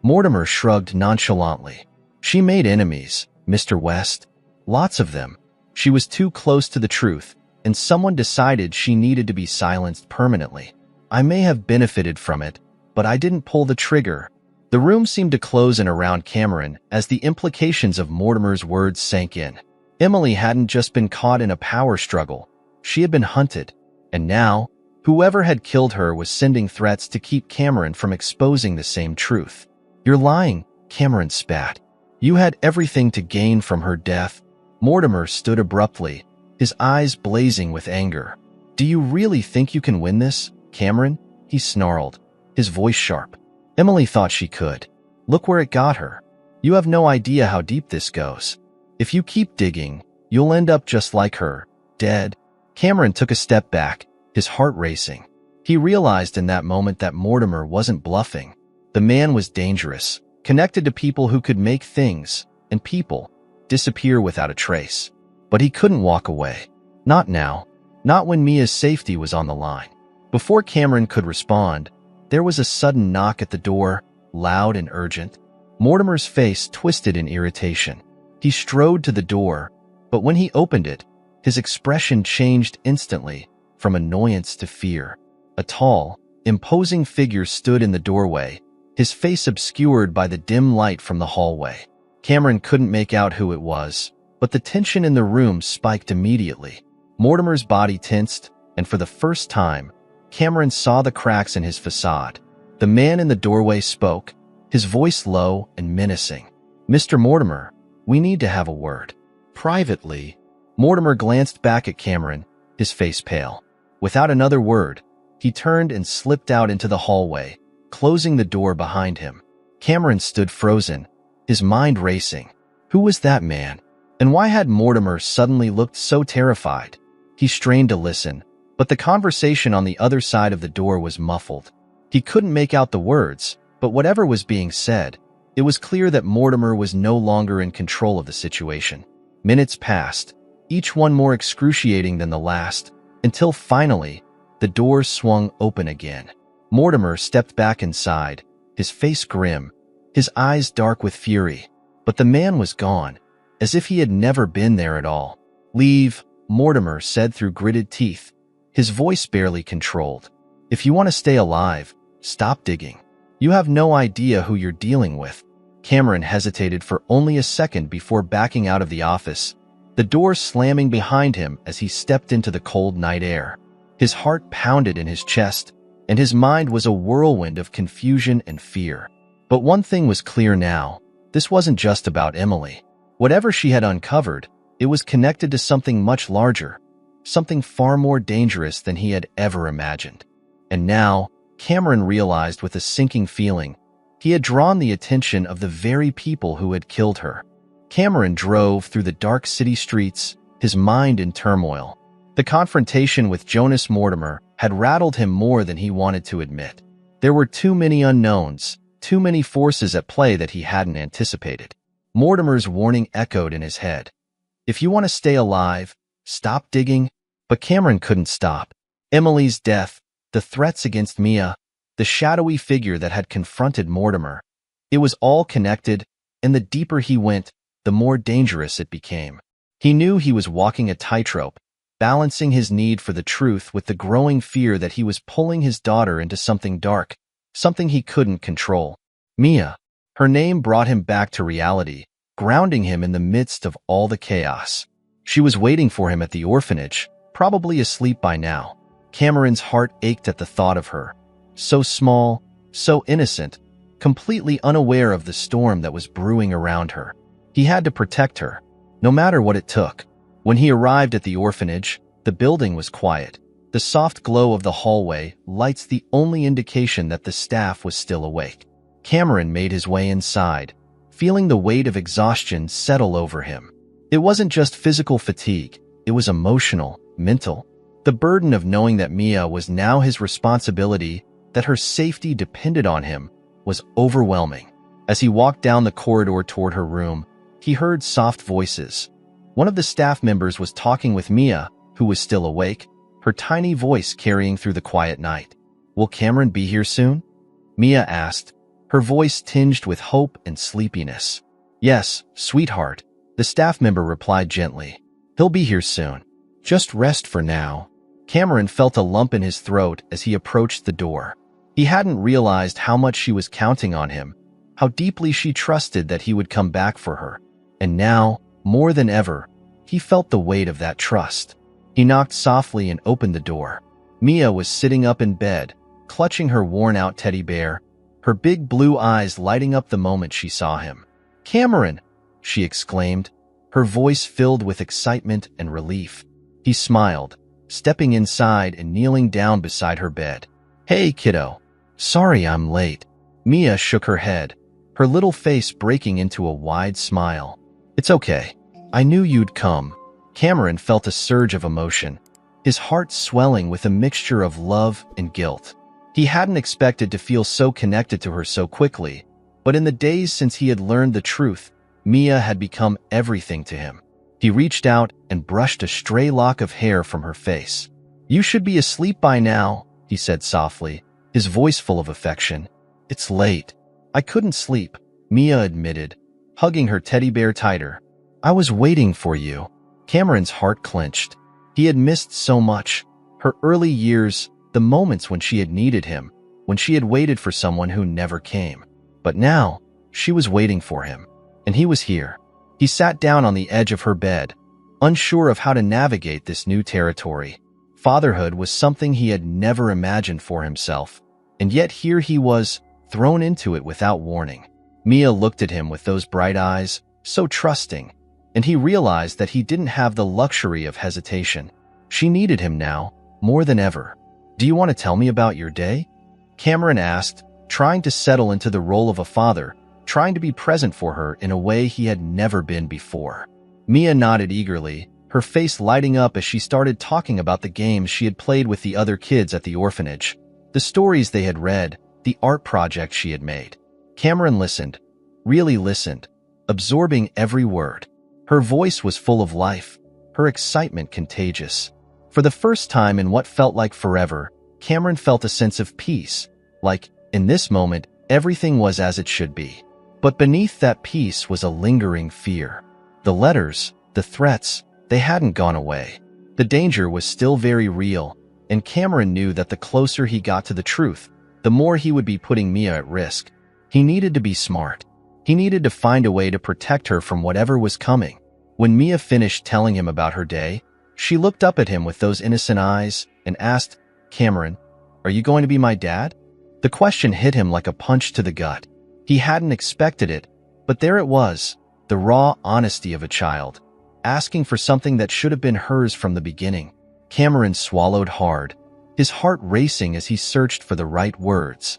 Mortimer shrugged nonchalantly. "She made enemies, Mr. West. Lots of them. She was too close to the truth, and someone decided she needed to be silenced permanently. I may have benefited from it, but I didn't pull the trigger." The room seemed to close in around Cameron as the implications of Mortimer's words sank in. Emily hadn't just been caught in a power struggle. She had been hunted, and now, whoever had killed her was sending threats to keep Cameron from exposing the same truth. "You're lying," Cameron spat. "You had everything to gain from her death." Mortimer stood abruptly, his eyes blazing with anger. "Do you really think you can win this, Cameron?" he snarled, his voice sharp. "Emily thought she could. Look where it got her. You have no idea how deep this goes. If you keep digging, you'll end up just like her, dead." Cameron took a step back, his heart racing. He realized in that moment that Mortimer wasn't bluffing. The man was dangerous, connected to people who could make things, and people, disappear without a trace. But he couldn't walk away. Not now. Not when Mia's safety was on the line. Before Cameron could respond, there was a sudden knock at the door, loud and urgent. Mortimer's face twisted in irritation. He strode to the door, but when he opened it, his expression changed instantly, from annoyance to fear. A tall, imposing figure stood in the doorway, his face obscured by the dim light from the hallway. Cameron couldn't make out who it was, but the tension in the room spiked immediately. Mortimer's body tensed, and for the first time, Cameron saw the cracks in his facade. The man in the doorway spoke, his voice low and menacing. "Mr. Mortimer, we need to have a word." Privately, Mortimer glanced back at Cameron, his face pale. Without another word, he turned and slipped out into the hallway, closing the door behind him. Cameron stood frozen, his mind racing. Who was that man? And why had Mortimer suddenly looked so terrified? He strained to listen, but the conversation on the other side of the door was muffled. He couldn't make out the words, but whatever was being said, it was clear that Mortimer was no longer in control of the situation. Minutes passed, each one more excruciating than the last, until finally, the door swung open again. Mortimer stepped back inside, his face grim, his eyes dark with fury. But the man was gone, as if he had never been there at all. "Leave," Mortimer said through gritted teeth, his voice barely controlled. "If you want to stay alive, stop digging. You have no idea who you're dealing with." Cameron hesitated for only a second before backing out of the office, the door slamming behind him as he stepped into the cold night air. His heart pounded in his chest, and his mind was a whirlwind of confusion and fear. But one thing was clear now. This wasn't just about Emily. Whatever she had uncovered, it was connected to something much larger, something far more dangerous than he had ever imagined. And now, Cameron realized with a sinking feeling, he had drawn the attention of the very people who had killed her. Cameron drove through the dark city streets, his mind in turmoil. The confrontation with Jonas Mortimer had rattled him more than he wanted to admit. There were too many unknowns, too many forces at play that he hadn't anticipated. Mortimer's warning echoed in his head. If you want to stay alive, stop digging. But Cameron couldn't stop. Emily's death, the threats against Mia, the shadowy figure that had confronted Mortimer. It was all connected, and the deeper he went, the more dangerous it became. He knew he was walking a tightrope, balancing his need for the truth with the growing fear that he was pulling his daughter into something dark, something he couldn't control. Mia. Her name brought him back to reality, grounding him in the midst of all the chaos. She was waiting for him at the orphanage, probably asleep by now. Cameron's heart ached at the thought of her. So small, so innocent, completely unaware of the storm that was brewing around her. He had to protect her, no matter what it took. When he arrived at the orphanage, the building was quiet. The soft glow of the hallway lights the only indication that the staff was still awake. Cameron made his way inside, feeling the weight of exhaustion settle over him. It wasn't just physical fatigue, it was emotional, mental. The burden of knowing that Mia was now his responsibility, that her safety depended on him, was overwhelming. As he walked down the corridor toward her room, he heard soft voices. One of the staff members was talking with Mia, who was still awake, her tiny voice carrying through the quiet night. "Will Cameron be here soon?" Mia asked, her voice tinged with hope and sleepiness. "Yes, sweetheart," the staff member replied gently. "He'll be here soon. Just rest for now." Cameron felt a lump in his throat as he approached the door. He hadn't realized how much she was counting on him, how deeply she trusted that he would come back for her. And now, more than ever, he felt the weight of that trust. He knocked softly and opened the door. Mia was sitting up in bed, clutching her worn-out teddy bear, her big blue eyes lighting up the moment she saw him. "Cameron!" she exclaimed, her voice filled with excitement and relief. He smiled, stepping inside and kneeling down beside her bed. "Hey, kiddo. Sorry I'm late." Mia shook her head, her little face breaking into a wide smile. "It's okay. I knew you'd come." Cameron felt a surge of emotion, his heart swelling with a mixture of love and guilt. He hadn't expected to feel so connected to her so quickly, but in the days since he had learned the truth, Mia had become everything to him. He reached out and brushed a stray lock of hair from her face. "You should be asleep by now," he said softly, his voice full of affection. "It's late. I couldn't sleep," Mia admitted, hugging her teddy bear tighter. "I was waiting for you." Cameron's heart clenched. He had missed so much. Her early years, the moments when she had needed him, when she had waited for someone who never came. But now, she was waiting for him, and he was here. He sat down on the edge of her bed, unsure of how to navigate this new territory. Fatherhood was something he had never imagined for himself, and yet here he was, thrown into it without warning. Mia looked at him with those bright eyes, so trusting, and he realized that he didn't have the luxury of hesitation. She needed him now, more than ever. "Do you want to tell me about your day?" Cameron asked, trying to settle into the role of a father, trying to be present for her in a way he had never been before. Mia nodded eagerly, her face lighting up as she started talking about the games she had played with the other kids at the orphanage, the stories they had read, the art project she had made. Cameron listened, really listened, absorbing every word. Her voice was full of life, her excitement contagious. For the first time in what felt like forever, Cameron felt a sense of peace, like, in this moment, everything was as it should be. But beneath that peace was a lingering fear. The letters, the threats, they hadn't gone away. The danger was still very real, and Cameron knew that the closer he got to the truth, the more he would be putting Mia at risk. He needed to be smart. He needed to find a way to protect her from whatever was coming. When Mia finished telling him about her day, she looked up at him with those innocent eyes and asked, "Cameron, are you going to be my dad?" The question hit him like a punch to the gut. He hadn't expected it, but there it was, the raw honesty of a child, asking for something that should have been hers from the beginning. Cameron swallowed hard, his heart racing as he searched for the right words.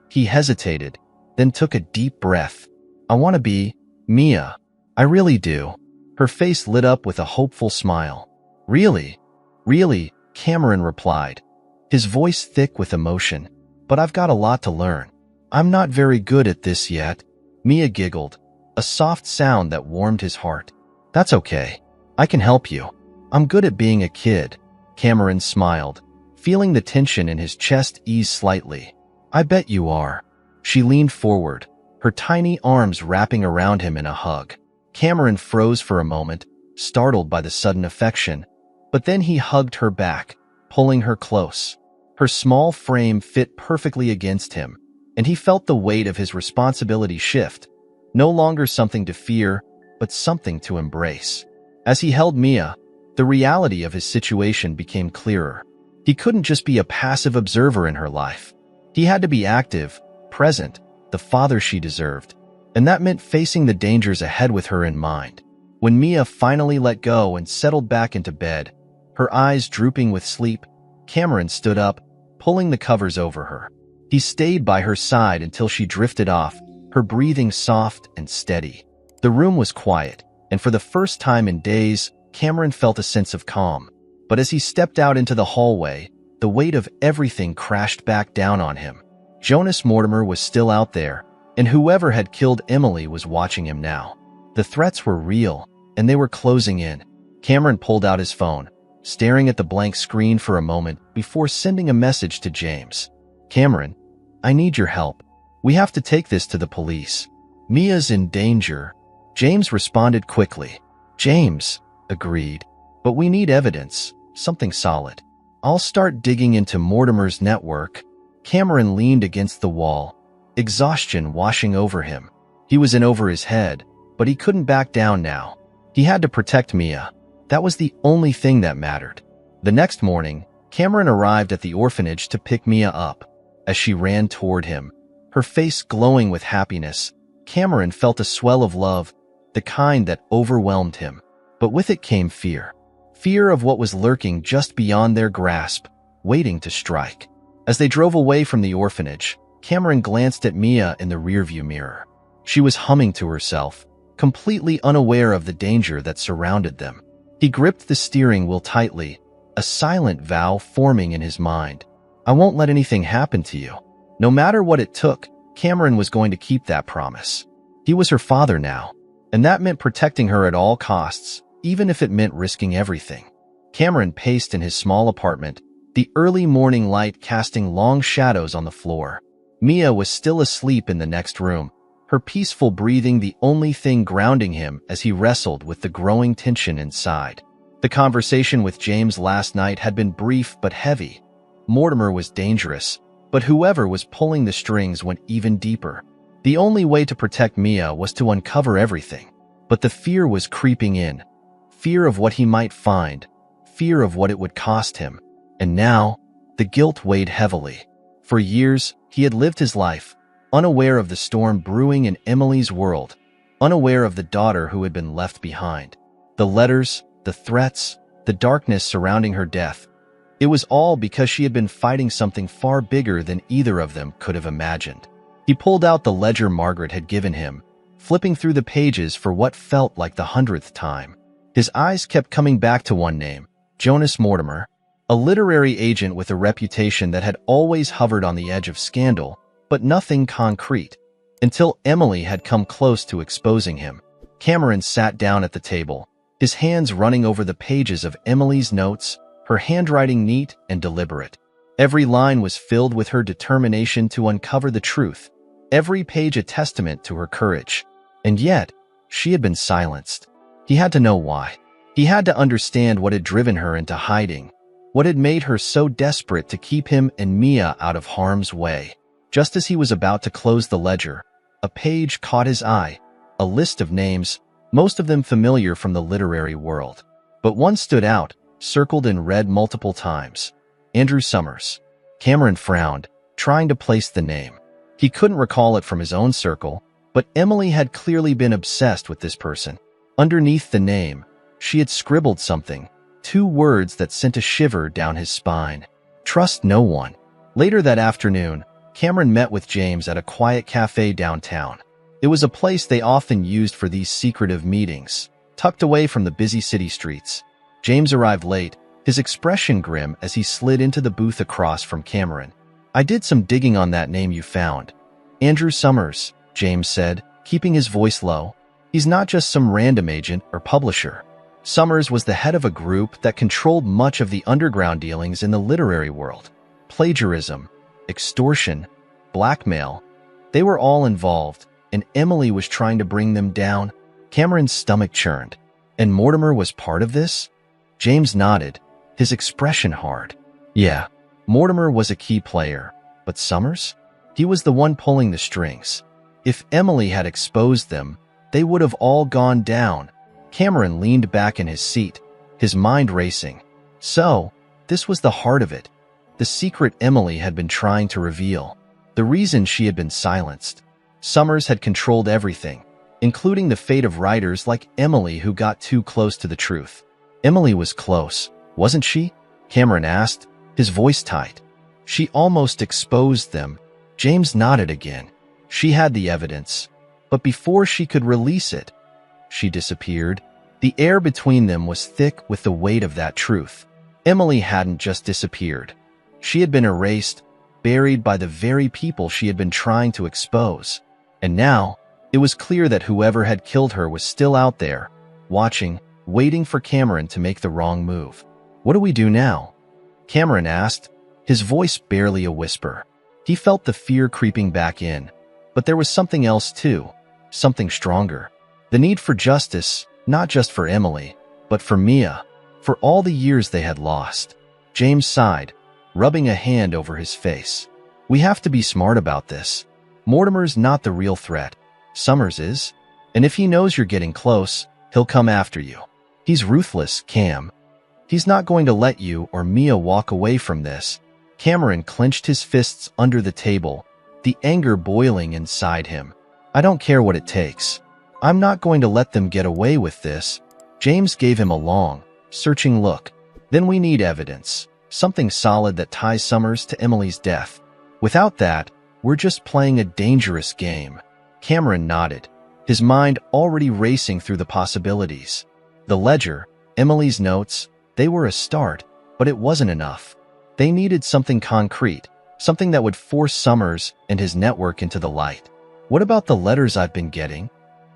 He hesitated, then took a deep breath. I want to be Mia. I really do. Her face lit up with a hopeful smile. Really? Really, Cameron replied, his voice thick with emotion. But I've got a lot to learn. I'm not very good at this yet. Mia giggled, a soft sound that warmed his heart. That's okay. I can help you. I'm good at being a kid. Cameron smiled, feeling the tension in his chest ease slightly. I bet you are. She leaned forward, her tiny arms wrapping around him in a hug. Cameron froze for a moment, startled by the sudden affection, but then he hugged her back, pulling her close. Her small frame fit perfectly against him, and he felt the weight of his responsibility shift, no longer something to fear, but something to embrace. As he held Mia, the reality of his situation became clearer. He couldn't just be a passive observer in her life. He had to be active, present, the father she deserved, and that meant facing the dangers ahead with her in mind. When Mia finally let go and settled back into bed, her eyes drooping with sleep, Cameron stood up, pulling the covers over her. He stayed by her side until she drifted off, her breathing soft and steady. The room was quiet, and for the first time in days, Cameron felt a sense of calm. But as he stepped out into the hallway, the weight of everything crashed back down on him. Jonas Mortimer was still out there, and whoever had killed Emily was watching him now. The threats were real, and they were closing in. Cameron pulled out his phone, staring at the blank screen for a moment before sending a message to James. Cameron, I need your help. We have to take this to the police. Mia's in danger. James responded quickly. James agreed. But we need evidence, something solid. I'll start digging into Mortimer's network. Cameron leaned against the wall, exhaustion washing over him. He was in over his head, but he couldn't back down now. He had to protect Mia. That was the only thing that mattered. The next morning, Cameron arrived at the orphanage to pick Mia up. As she ran toward him, her face glowing with happiness, Cameron felt a swell of love, the kind that overwhelmed him. But with it came fear. Fear of what was lurking just beyond their grasp, waiting to strike. As they drove away from the orphanage, Cameron glanced at Mia in the rearview mirror. She was humming to herself, completely unaware of the danger that surrounded them. He gripped the steering wheel tightly, a silent vow forming in his mind. I won't let anything happen to you. No matter what it took, Cameron was going to keep that promise. He was her father now, and that meant protecting her at all costs, even if it meant risking everything. Cameron paced in his small apartment, the early morning light casting long shadows on the floor. Mia was still asleep in the next room, her peaceful breathing the only thing grounding him as he wrestled with the growing tension inside. The conversation with James last night had been brief but heavy. Mortimer was dangerous, but whoever was pulling the strings went even deeper. The only way to protect Mia was to uncover everything. But the fear was creeping in. Fear of what he might find, fear of what it would cost him. And now, the guilt weighed heavily. For years, he had lived his life, unaware of the storm brewing in Emily's world, unaware of the daughter who had been left behind. The letters, the threats, the darkness surrounding her death. It was all because she had been fighting something far bigger than either of them could have imagined. He pulled out the ledger Margaret had given him, flipping through the pages for what felt like the 100th time. His eyes kept coming back to one name, Jonas Mortimer, a literary agent with a reputation that had always hovered on the edge of scandal, but nothing concrete, until Emily had come close to exposing him. Cameron sat down at the table, his hands running over the pages of Emily's notes, her handwriting neat and deliberate. Every line was filled with her determination to uncover the truth, every page a testament to her courage. And yet, she had been silenced. He had to know why. He had to understand what had driven her into hiding, what had made her so desperate to keep him and Mia out of harm's way. Just as he was about to close the ledger, a page caught his eye, a list of names, most of them familiar from the literary world. But one stood out, circled in red multiple times. Andrew Summers. Cameron frowned, trying to place the name. He couldn't recall it from his own circle, but Emily had clearly been obsessed with this person. Underneath the name, she had scribbled something, 2 words that sent a shiver down his spine. Trust no one. Later that afternoon, Cameron met with James at a quiet cafe downtown. It was a place they often used for these secretive meetings, tucked away from the busy city streets. James arrived late, his expression grim as he slid into the booth across from Cameron. "I did some digging on that name you found. Andrew Summers," James said, keeping his voice low. "He's not just some random agent or publisher. Summers was the head of a group that controlled much of the underground dealings in the literary world. Plagiarism, extortion, blackmail. They were all involved, and Emily was trying to bring them down." Cameron's stomach churned. "And Mortimer was part of this?" James nodded, his expression hard. "Yeah, Mortimer was a key player, but Summers? He was the one pulling the strings. If Emily had exposed them, they would have all gone down." Cameron leaned back in his seat, his mind racing. So, this was the heart of it. The secret Emily had been trying to reveal. The reason she had been silenced. Summers had controlled everything, including the fate of writers like Emily who got too close to the truth. Emily was close, wasn't she? Cameron asked, his voice tight. "She almost exposed them." James nodded again. "She had the evidence, but before she could release it, she disappeared." The air between them was thick with the weight of that truth. Emily hadn't just disappeared. She had been erased, buried by the very people she had been trying to expose. And now, it was clear that whoever had killed her was still out there, watching, waiting for Cameron to make the wrong move. "What do we do now?" Cameron asked, his voice barely a whisper. He felt the fear creeping back in, but there was something else too, something stronger. The need for justice, not just for Emily, but for Mia, for all the years they had lost. James sighed, rubbing a hand over his face. "We have to be smart about this. Mortimer's not the real threat. Summers is, and if he knows you're getting close, he'll come after you. He's ruthless, Cam. He's not going to let you or Mia walk away from this." Cameron clenched his fists under the table, the anger boiling inside him. "I don't care what it takes. I'm not going to let them get away with this." James gave him a long, searching look. "Then we need evidence, something solid that ties Summers to Emily's death. Without that, we're just playing a dangerous game." Cameron nodded, his mind already racing through the possibilities. The ledger, Emily's notes, they were a start, but it wasn't enough. They needed something concrete, something that would force Summers and his network into the light. "What about the letters I've been getting?"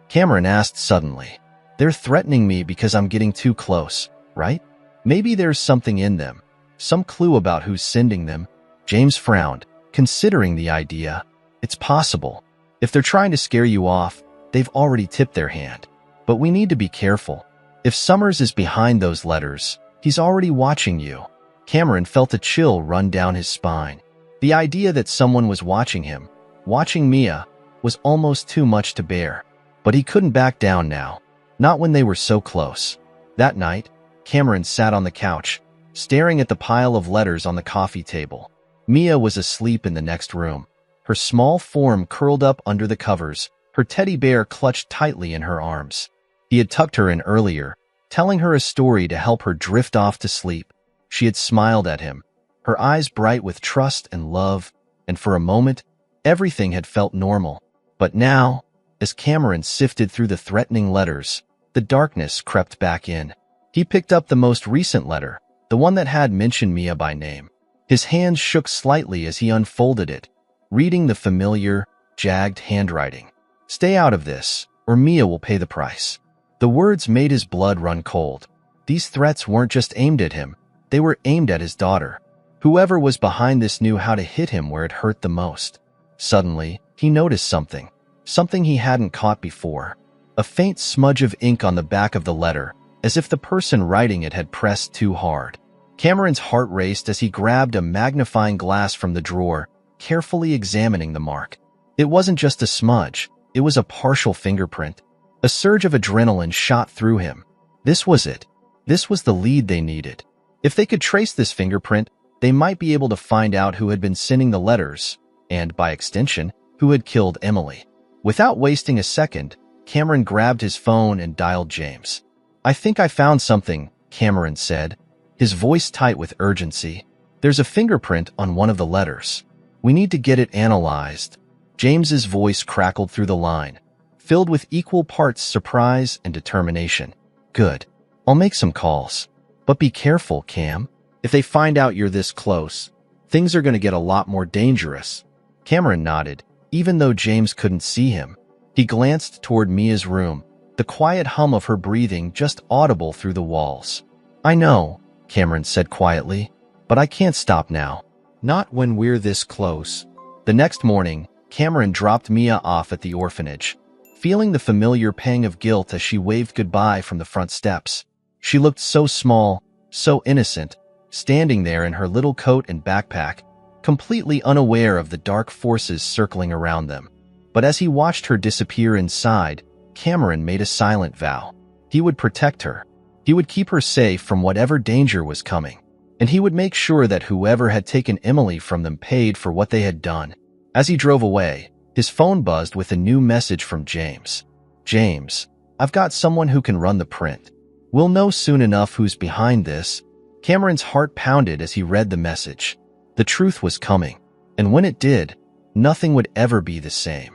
Cameron asked suddenly. "They're threatening me because I'm getting too close, right? Maybe there's something in them, some clue about who's sending them." James frowned, considering the idea. "It's possible. If they're trying to scare you off, they've already tipped their hand. But we need to be careful. If Summers is behind those letters, he's already watching you." Cameron felt a chill run down his spine. The idea that someone was watching him, watching Mia, was almost too much to bear. But he couldn't back down now, not when they were so close. That night, Cameron sat on the couch, staring at the pile of letters on the coffee table. Mia was asleep in the next room, her small form curled up under the covers, her teddy bear clutched tightly in her arms. He had tucked her in earlier, telling her a story to help her drift off to sleep. She had smiled at him, her eyes bright with trust and love, and for a moment, everything had felt normal. But now, as Cameron sifted through the threatening letters, the darkness crept back in. He picked up the most recent letter, the one that had mentioned Mia by name. His hands shook slightly as he unfolded it, reading the familiar, jagged handwriting. "Stay out of this, or Mia will pay the price." The words made his blood run cold. These threats weren't just aimed at him. They were aimed at his daughter. Whoever was behind this knew how to hit him where it hurt the most. Suddenly, he noticed something he hadn't caught before. A faint smudge of ink on the back of the letter, as if the person writing it had pressed too hard. Cameron's heart raced as he grabbed a magnifying glass from the drawer, carefully examining the mark. It wasn't just a smudge, it was a partial fingerprint. A surge of adrenaline shot through him. This was it. This was the lead they needed. If they could trace this fingerprint, they might be able to find out who had been sending the letters, and, by extension, who had killed Emily. Without wasting a second, Cameron grabbed his phone and dialed James. "I think I found something," Cameron said, his voice tight with urgency. "There's a fingerprint on one of the letters. We need to get it analyzed." James's voice crackled through the line, filled with equal parts surprise and determination. "Good. I'll make some calls. But be careful, Cam. If they find out you're this close, things are going to get a lot more dangerous." Cameron nodded, even though James couldn't see him. He glanced toward Mia's room, the quiet hum of her breathing just audible through the walls. "I know," Cameron said quietly, "but I can't stop now. Not when we're this close." The next morning, Cameron dropped Mia off at the orphanage, feeling the familiar pang of guilt as she waved goodbye from the front steps. She looked so small, so innocent, standing there in her little coat and backpack, completely unaware of the dark forces circling around them. But as he watched her disappear inside, Cameron made a silent vow. He would protect her. He would keep her safe from whatever danger was coming. And he would make sure that whoever had taken Emily from them paid for what they had done. As he drove away, his phone buzzed with a new message from James. "James, I've got someone who can run the print. We'll know soon enough who's behind this." Cameron's heart pounded as he read the message. The truth was coming. And when it did, nothing would ever be the same.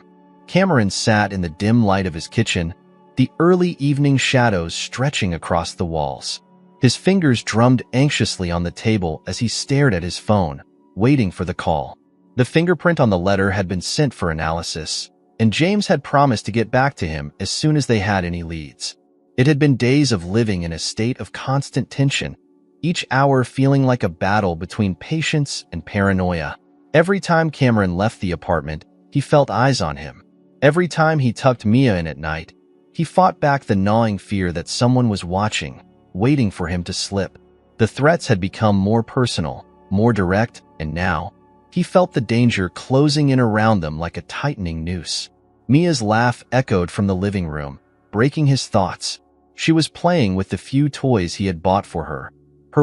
Cameron sat in the dim light of his kitchen, the early evening shadows stretching across the walls. His fingers drummed anxiously on the table as he stared at his phone, waiting for the call. The fingerprint on the letter had been sent for analysis, and James had promised to get back to him as soon as they had any leads. It had been days of living in a state of constant tension, each hour feeling like a battle between patience and paranoia. Every time Cameron left the apartment, he felt eyes on him. Every time he tucked Mia in at night, he fought back the gnawing fear that someone was watching, waiting for him to slip. The threats had become more personal, more direct, and now, he felt the danger closing in around them like a tightening noose. Mia's laugh echoed from the living room, breaking his thoughts. She was playing with the few toys he had bought for her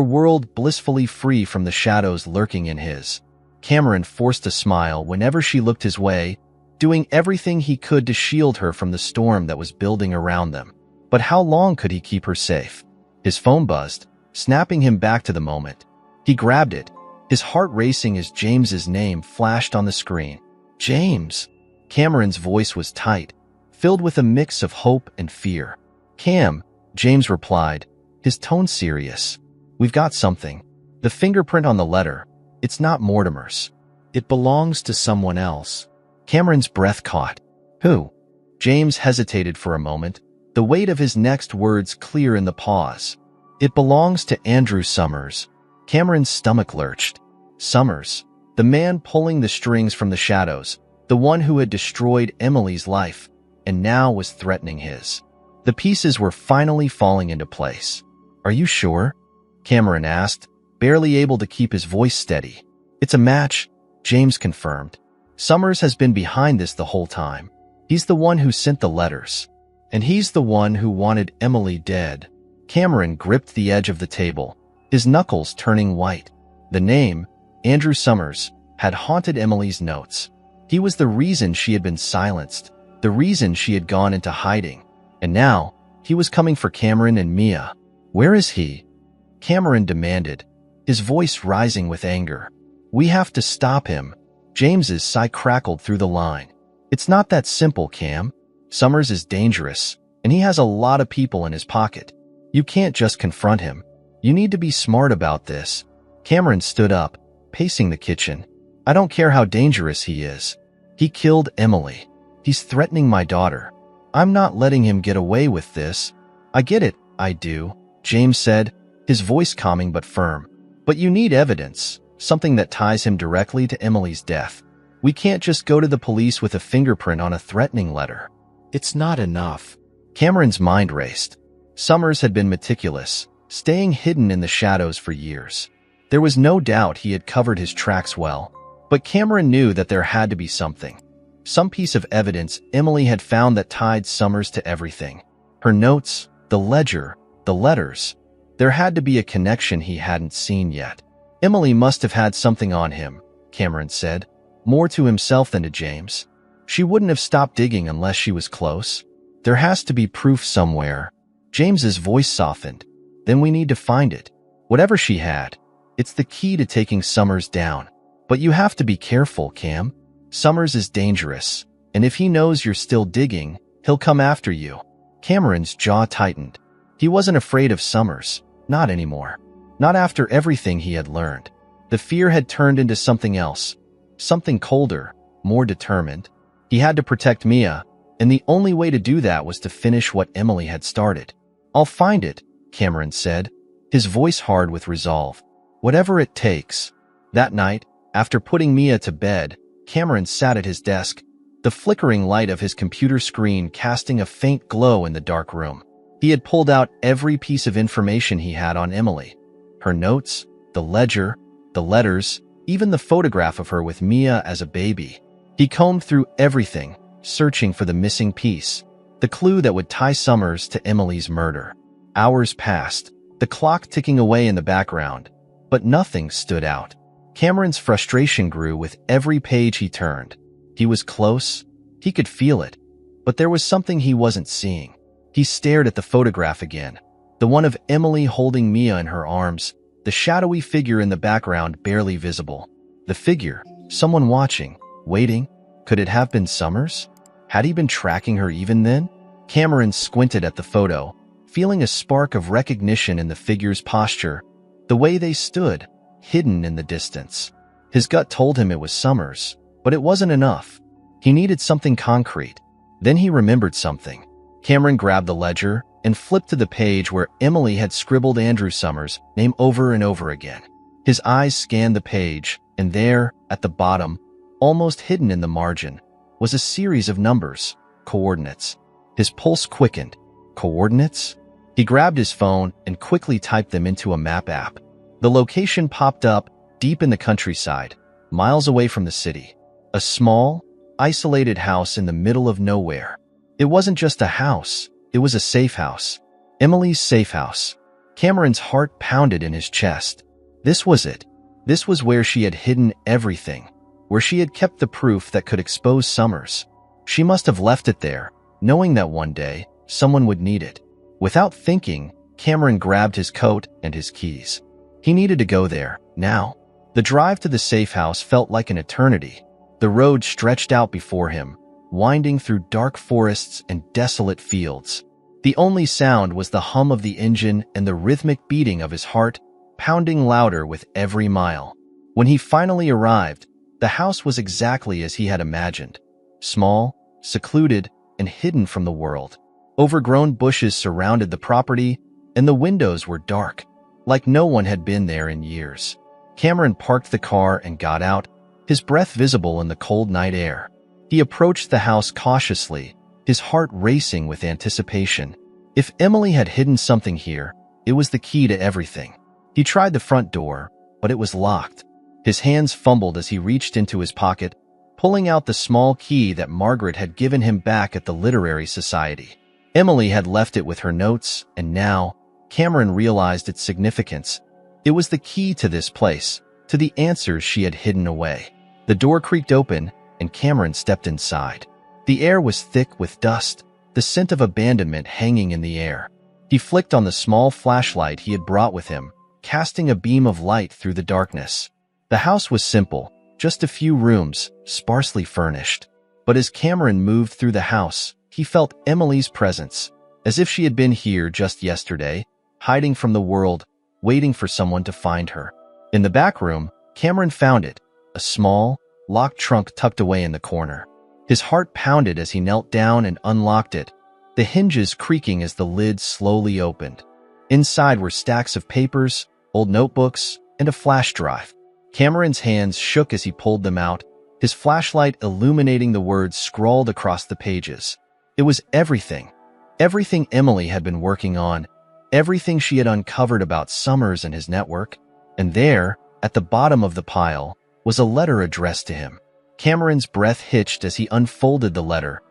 world blissfully free from the shadows lurking in his. Cameron forced a smile whenever she looked his way, doing everything he could to shield her from the storm that was building around them. But how long could he keep her safe? His phone buzzed, snapping him back to the moment. He grabbed it, his heart racing as James's name flashed on the screen. "James!" Cameron's voice was tight, filled with a mix of hope and fear. "Cam," James replied, his tone serious. "We've got something. The fingerprint on the letter. It's not Mortimer's. It belongs to someone else." Cameron's breath caught. "Who?" James hesitated for a moment, the weight of his next words clear in the pause. "It belongs to Andrew Summers." Cameron's stomach lurched. Summers, the man pulling the strings from the shadows, the one who had destroyed Emily's life, and now was threatening his. The pieces were finally falling into place. "Are you sure?" Cameron asked, barely able to keep his voice steady. "It's a match," James confirmed. "Summers has been behind this the whole time. He's the one who sent the letters. And he's the one who wanted Emily dead." Cameron gripped the edge of the table, his knuckles turning white. The name, Andrew Summers, had haunted Emily's notes. He was the reason she had been silenced, the reason she had gone into hiding. And now, he was coming for Cameron and Mia. "Where is he?" Cameron demanded, his voice rising with anger. "We have to stop him." James's sigh crackled through the line. "It's not that simple, Cam. Summers is dangerous, and he has a lot of people in his pocket. You can't just confront him. You need to be smart about this." Cameron stood up, pacing the kitchen. "I don't care how dangerous he is. He killed Emily. He's threatening my daughter. I'm not letting him get away with this." "I get it, I do," James said, his voice calming but firm. "But you need evidence, something that ties him directly to Emily's death. We can't just go to the police with a fingerprint on a threatening letter. It's not enough." Cameron's mind raced. Summers had been meticulous, staying hidden in the shadows for years. There was no doubt he had covered his tracks well, but Cameron knew that there had to be something. Some piece of evidence Emily had found that tied Summers to everything. Her notes, the ledger, the letters. There had to be a connection he hadn't seen yet. Emily must have had something on him, Cameron said, more to himself than to James. She wouldn't have stopped digging unless she was close. There has to be proof somewhere. James's voice softened. Then we need to find it. Whatever she had, it's the key to taking Summers down. But you have to be careful, Cam. Summers is dangerous, and if he knows you're still digging, he'll come after you. Cameron's jaw tightened. He wasn't afraid of Summers. Not anymore. Not after everything he had learned. The fear had turned into something else. Something colder, more determined. He had to protect Mia, and the only way to do that was to finish what Emily had started. I'll find it, Cameron said, his voice hard with resolve. Whatever it takes. That night, after putting Mia to bed, Cameron sat at his desk, the flickering light of his computer screen casting a faint glow in the dark room. He had pulled out every piece of information he had on Emily. Her notes, the ledger, the letters, even the photograph of her with Mia as a baby. He combed through everything, searching for the missing piece, the clue that would tie Summers to Emily's murder. Hours passed, the clock ticking away in the background, but nothing stood out. Cameron's frustration grew with every page he turned. He was close, he could feel it, but there was something he wasn't seeing. He stared at the photograph again, the one of Emily holding Mia in her arms, the shadowy figure in the background barely visible. The figure, someone watching, waiting. Could it have been Summers? Had he been tracking her even then? Cameron squinted at the photo, feeling a spark of recognition in the figure's posture, the way they stood, hidden in the distance. His gut told him it was Summers, but it wasn't enough. He needed something concrete. Then he remembered something. Cameron grabbed the ledger and flipped to the page where Emily had scribbled Andrew Summers' name over and over again. His eyes scanned the page, and there, at the bottom, almost hidden in the margin, was a series of numbers, coordinates. His pulse quickened. Coordinates? He grabbed his phone and quickly typed them into a map app. The location popped up deep in the countryside, miles away from the city. A small, isolated house in the middle of nowhere. It wasn't just a house, it was a safe house. Emily's safe house. Cameron's heart pounded in his chest. This was it. This was where she had hidden everything, where she had kept the proof that could expose Summers. She must have left it there, knowing that one day, someone would need it. Without thinking, Cameron grabbed his coat and his keys. He needed to go there, now. The drive to the safe house felt like an eternity. The road stretched out before him, winding through dark forests and desolate fields. The only sound was the hum of the engine and the rhythmic beating of his heart, pounding louder with every mile. When he finally arrived, the house was exactly as he had imagined. Small, secluded, and hidden from the world. Overgrown bushes surrounded the property, and the windows were dark, like no one had been there in years. Cameron parked the car and got out, his breath visible in the cold night air. He approached the house cautiously, his heart racing with anticipation. If Emily had hidden something here, it was the key to everything. He tried the front door, but it was locked. His hands fumbled as he reached into his pocket, pulling out the small key that Margaret had given him back at the Literary Society. Emily had left it with her notes, and now, Cameron realized its significance. It was the key to this place, to the answers she had hidden away. The door creaked open, and Cameron stepped inside. The air was thick with dust, the scent of abandonment hanging in the air. He flicked on the small flashlight he had brought with him, casting a beam of light through the darkness. The house was simple, just a few rooms, sparsely furnished. But as Cameron moved through the house, he felt Emily's presence, as if she had been here just yesterday, hiding from the world, waiting for someone to find her. In the back room, Cameron found it, a small, locked trunk tucked away in the corner. His heart pounded as he knelt down and unlocked it, the hinges creaking as the lid slowly opened. Inside were stacks of papers, old notebooks, and a flash drive. Cameron's hands shook as he pulled them out, his flashlight illuminating the words scrawled across the pages. It was everything. Everything Emily had been working on, everything she had uncovered about Summers and his network. And there, at the bottom of the pile, was a letter addressed to him. Cameron's breath hitched as he unfolded the letter,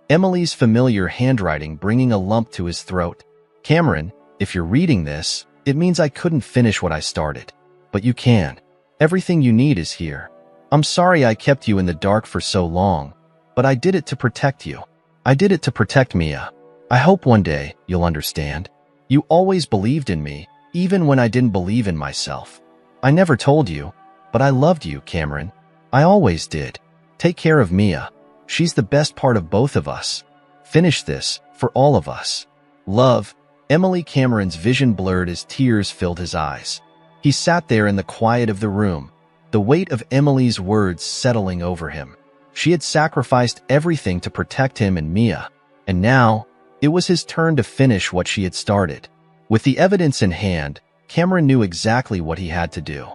Emily's familiar handwriting bringing a lump to his throat. Cameron, if you're reading this, it means I couldn't finish what I started. But you can. Everything you need is here. I'm sorry I kept you in the dark for so long. but I did it to protect you. I did it to protect Mia. I hope one day you'll understand. You always believed in me, even when I didn't believe in myself. I never told you, but I loved you, Cameron. I always did. Take care of Mia. She's the best part of both of us. Finish this for all of us. Love. Emily. Cameron's vision blurred as tears filled his eyes. He sat there in the quiet of the room, the weight of Emily's words settling over him. She had sacrificed everything to protect him and Mia, and now it was his turn to finish what she had started. With the evidence in hand, Cameron knew exactly what he had to do.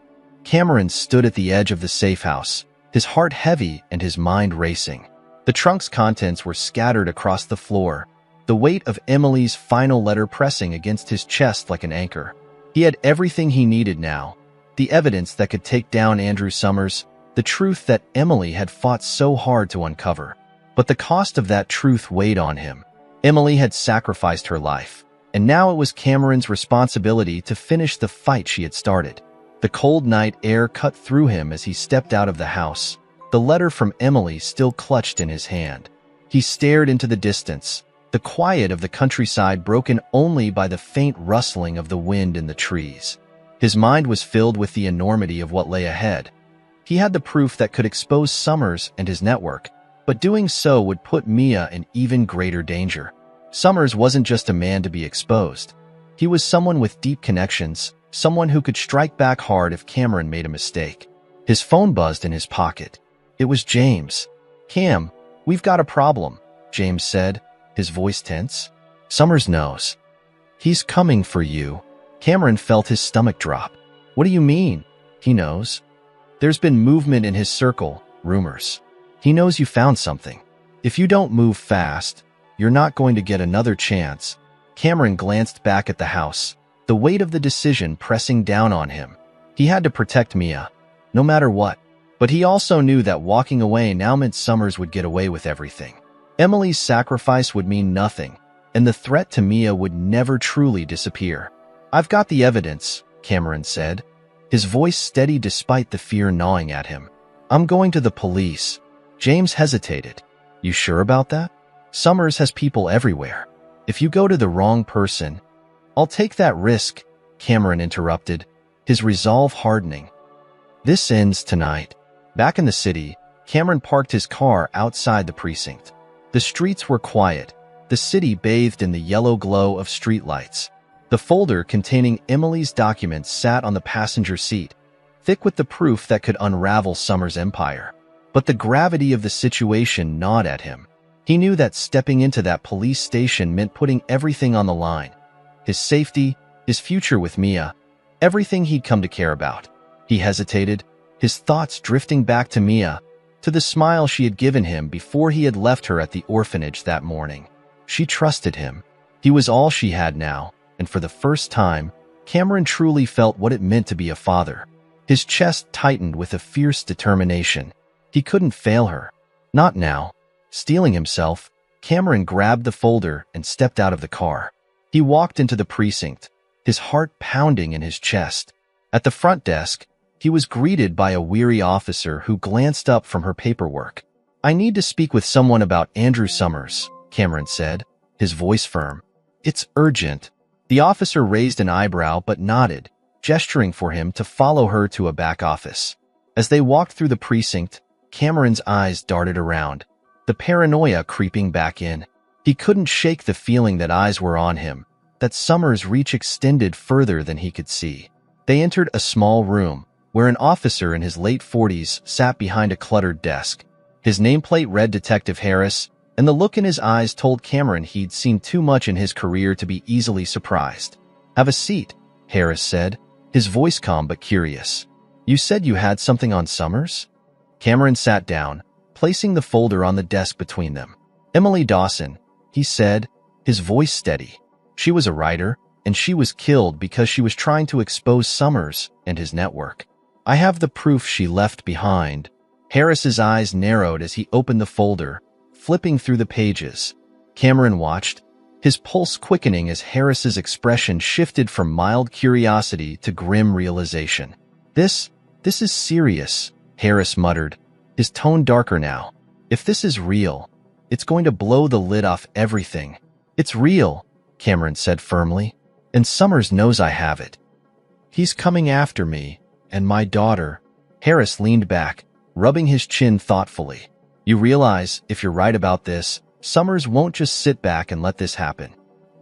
Cameron stood at the edge of the safe house, his heart heavy and his mind racing. The trunk's contents were scattered across the floor, the weight of Emily's final letter pressing against his chest like an anchor. He had everything he needed now, the evidence that could take down Andrew Summers, the truth that Emily had fought so hard to uncover. But the cost of that truth weighed on him. Emily had sacrificed her life, and now it was Cameron's responsibility to finish the fight she had started. The cold night air cut through him as he stepped out of the house, the letter from Emily still clutched in his hand. He stared into the distance, the quiet of the countryside broken only by the faint rustling of the wind in the trees. His mind was filled with the enormity of what lay ahead. He had the proof that could expose Summers and his network, but doing so would put Mia in even greater danger. Summers wasn't just a man to be exposed. He was someone with deep connections, someone who could strike back hard if Cameron made a mistake. His phone buzzed in his pocket. It was James. "Cam, we've got a problem," James said, his voice tense. "Summers knows. He's coming for you." Cameron felt his stomach drop. "What do you mean? He knows?" "There's been movement in his circle, rumors. He knows you found something. If you don't move fast, you're not going to get another chance." Cameron glanced back at the house, the weight of the decision pressing down on him. He had to protect Mia, no matter what. But he also knew that walking away now meant Summers would get away with everything. Emily's sacrifice would mean nothing, and the threat to Mia would never truly disappear. "I've got the evidence," Cameron said, his voice steady despite the fear gnawing at him. "I'm going to the police." James hesitated. "You sure about that? Summers has people everywhere. If you go to the wrong person—" "I'll take that risk," Cameron interrupted, his resolve hardening. "This ends tonight." Back in the city, Cameron parked his car outside the precinct. The streets were quiet, the city bathed in the yellow glow of streetlights. The folder containing Emily's documents sat on the passenger seat, thick with the proof that could unravel Summers' empire. But the gravity of the situation gnawed at him. He knew that stepping into that police station meant putting everything on the line. His safety, his future with Mia, everything he'd come to care about. He hesitated, his thoughts drifting back to Mia, to the smile she had given him before he had left her at the orphanage that morning. She trusted him. He was all she had now, and for the first time, Cameron truly felt what it meant to be a father. His chest tightened with a fierce determination. He couldn't fail her. Not now. Steeling himself, Cameron grabbed the folder and stepped out of the car. He walked into the precinct, his heart pounding in his chest. At the front desk, he was greeted by a weary officer who glanced up from her paperwork. "I need to speak with someone about Andrew Summers," Cameron said, his voice firm. "It's urgent." The officer raised an eyebrow but nodded, gesturing for him to follow her to a back office. As they walked through the precinct, Cameron's eyes darted around, the paranoia creeping back in. He couldn't shake the feeling that eyes were on him, that Summers' reach extended further than he could see. They entered a small room, where an officer in his late 40s sat behind a cluttered desk. His nameplate read Detective Harris, and the look in his eyes told Cameron he'd seen too much in his career to be easily surprised. "Have a seat," Harris said, his voice calm but curious. "You said you had something on Summers?" Cameron sat down, placing the folder on the desk between them. "Emily Dawson," he said, his voice steady. "She was a writer, and she was killed because she was trying to expose Summers and his network. I have the proof she left behind." Harris's eyes narrowed as he opened the folder, flipping through the pages. Cameron watched, his pulse quickening as Harris's expression shifted from mild curiosity to grim realization. This is serious," Harris muttered, his tone darker now. If this is real, it's going to blow the lid off everything. It's real, Cameron said firmly, and Summers knows I have it. He's coming after me, and my daughter. Harris leaned back, rubbing his chin thoughtfully. You realize, if you're right about this, Summers won't just sit back and let this happen.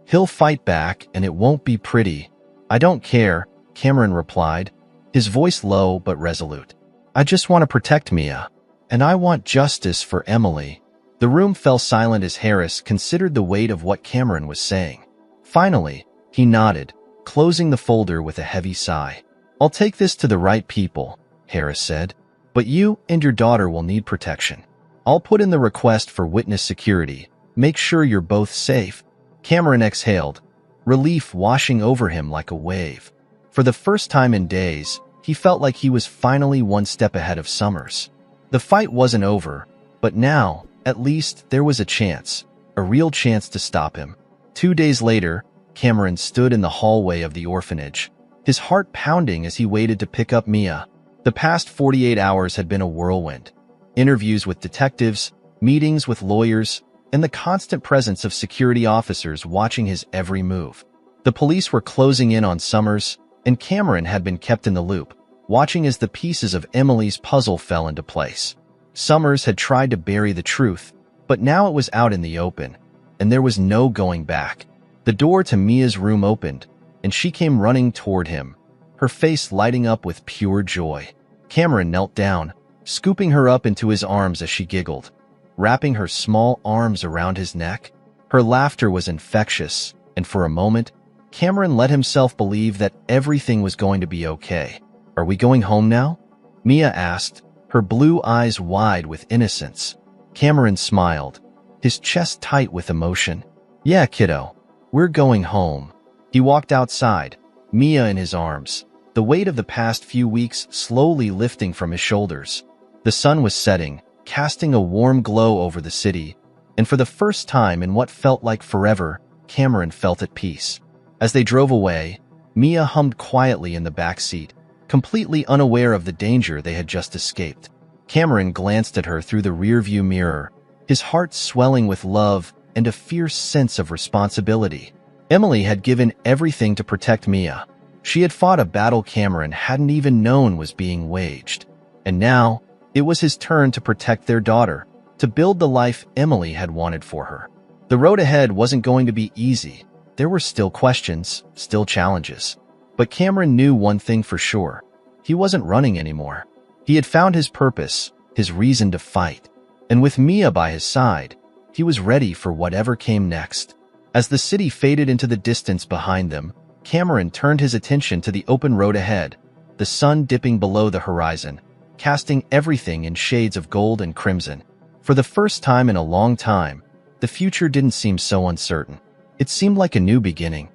He'll fight back, and it won't be pretty. I don't care, Cameron replied, his voice low but resolute. I just want to protect Mia, and I want justice for Emily. The room fell silent as Harris considered the weight of what Cameron was saying. Finally, he nodded, closing the folder with a heavy sigh. I'll take this to the right people, Harris said, but you and your daughter will need protection. I'll put in the request for witness security. Make sure you're both safe. Cameron exhaled, relief washing over him like a wave. For the first time in days, he felt like he was finally one step ahead of Summers. The fight wasn't over, but now, at least, there was a chance, a real chance to stop him. 2 days later, Cameron stood in the hallway of the orphanage, his heart pounding as he waited to pick up Mia. The past 48 hours had been a whirlwind. Interviews with detectives, meetings with lawyers, and the constant presence of security officers watching his every move. The police were closing in on Summers, and Cameron had been kept in the loop, watching as the pieces of Emily's puzzle fell into place. Summers had tried to bury the truth, but now it was out in the open, and there was no going back. The door to Mia's room opened, and she came running toward him, her face lighting up with pure joy. Cameron knelt down, scooping her up into his arms as she giggled, wrapping her small arms around his neck. Her laughter was infectious, and for a moment, Cameron let himself believe that everything was going to be okay. Are we going home now? Mia asked, her blue eyes wide with innocence. Cameron smiled, his chest tight with emotion. Yeah, kiddo, we're going home. He walked outside, Mia in his arms, the weight of the past few weeks slowly lifting from his shoulders. The sun was setting, casting a warm glow over the city, and for the first time in what felt like forever, Cameron felt at peace. As they drove away, Mia hummed quietly in the back seat, completely unaware of the danger they had just escaped. Cameron glanced at her through the rearview mirror, his heart swelling with love and a fierce sense of responsibility. Emily had given everything to protect Mia. She had fought a battle Cameron hadn't even known was being waged. And now, it was his turn to protect their daughter, to build the life Emily had wanted for her. The road ahead wasn't going to be easy. There were still questions, still challenges. But Cameron knew one thing for sure. He wasn't running anymore. He had found his purpose, his reason to fight. And with Mia by his side, he was ready for whatever came next. As the city faded into the distance behind them, Cameron turned his attention to the open road ahead, the sun dipping below the horizon, casting everything in shades of gold and crimson. For the first time in a long time, the future didn't seem so uncertain. It seemed like a new beginning.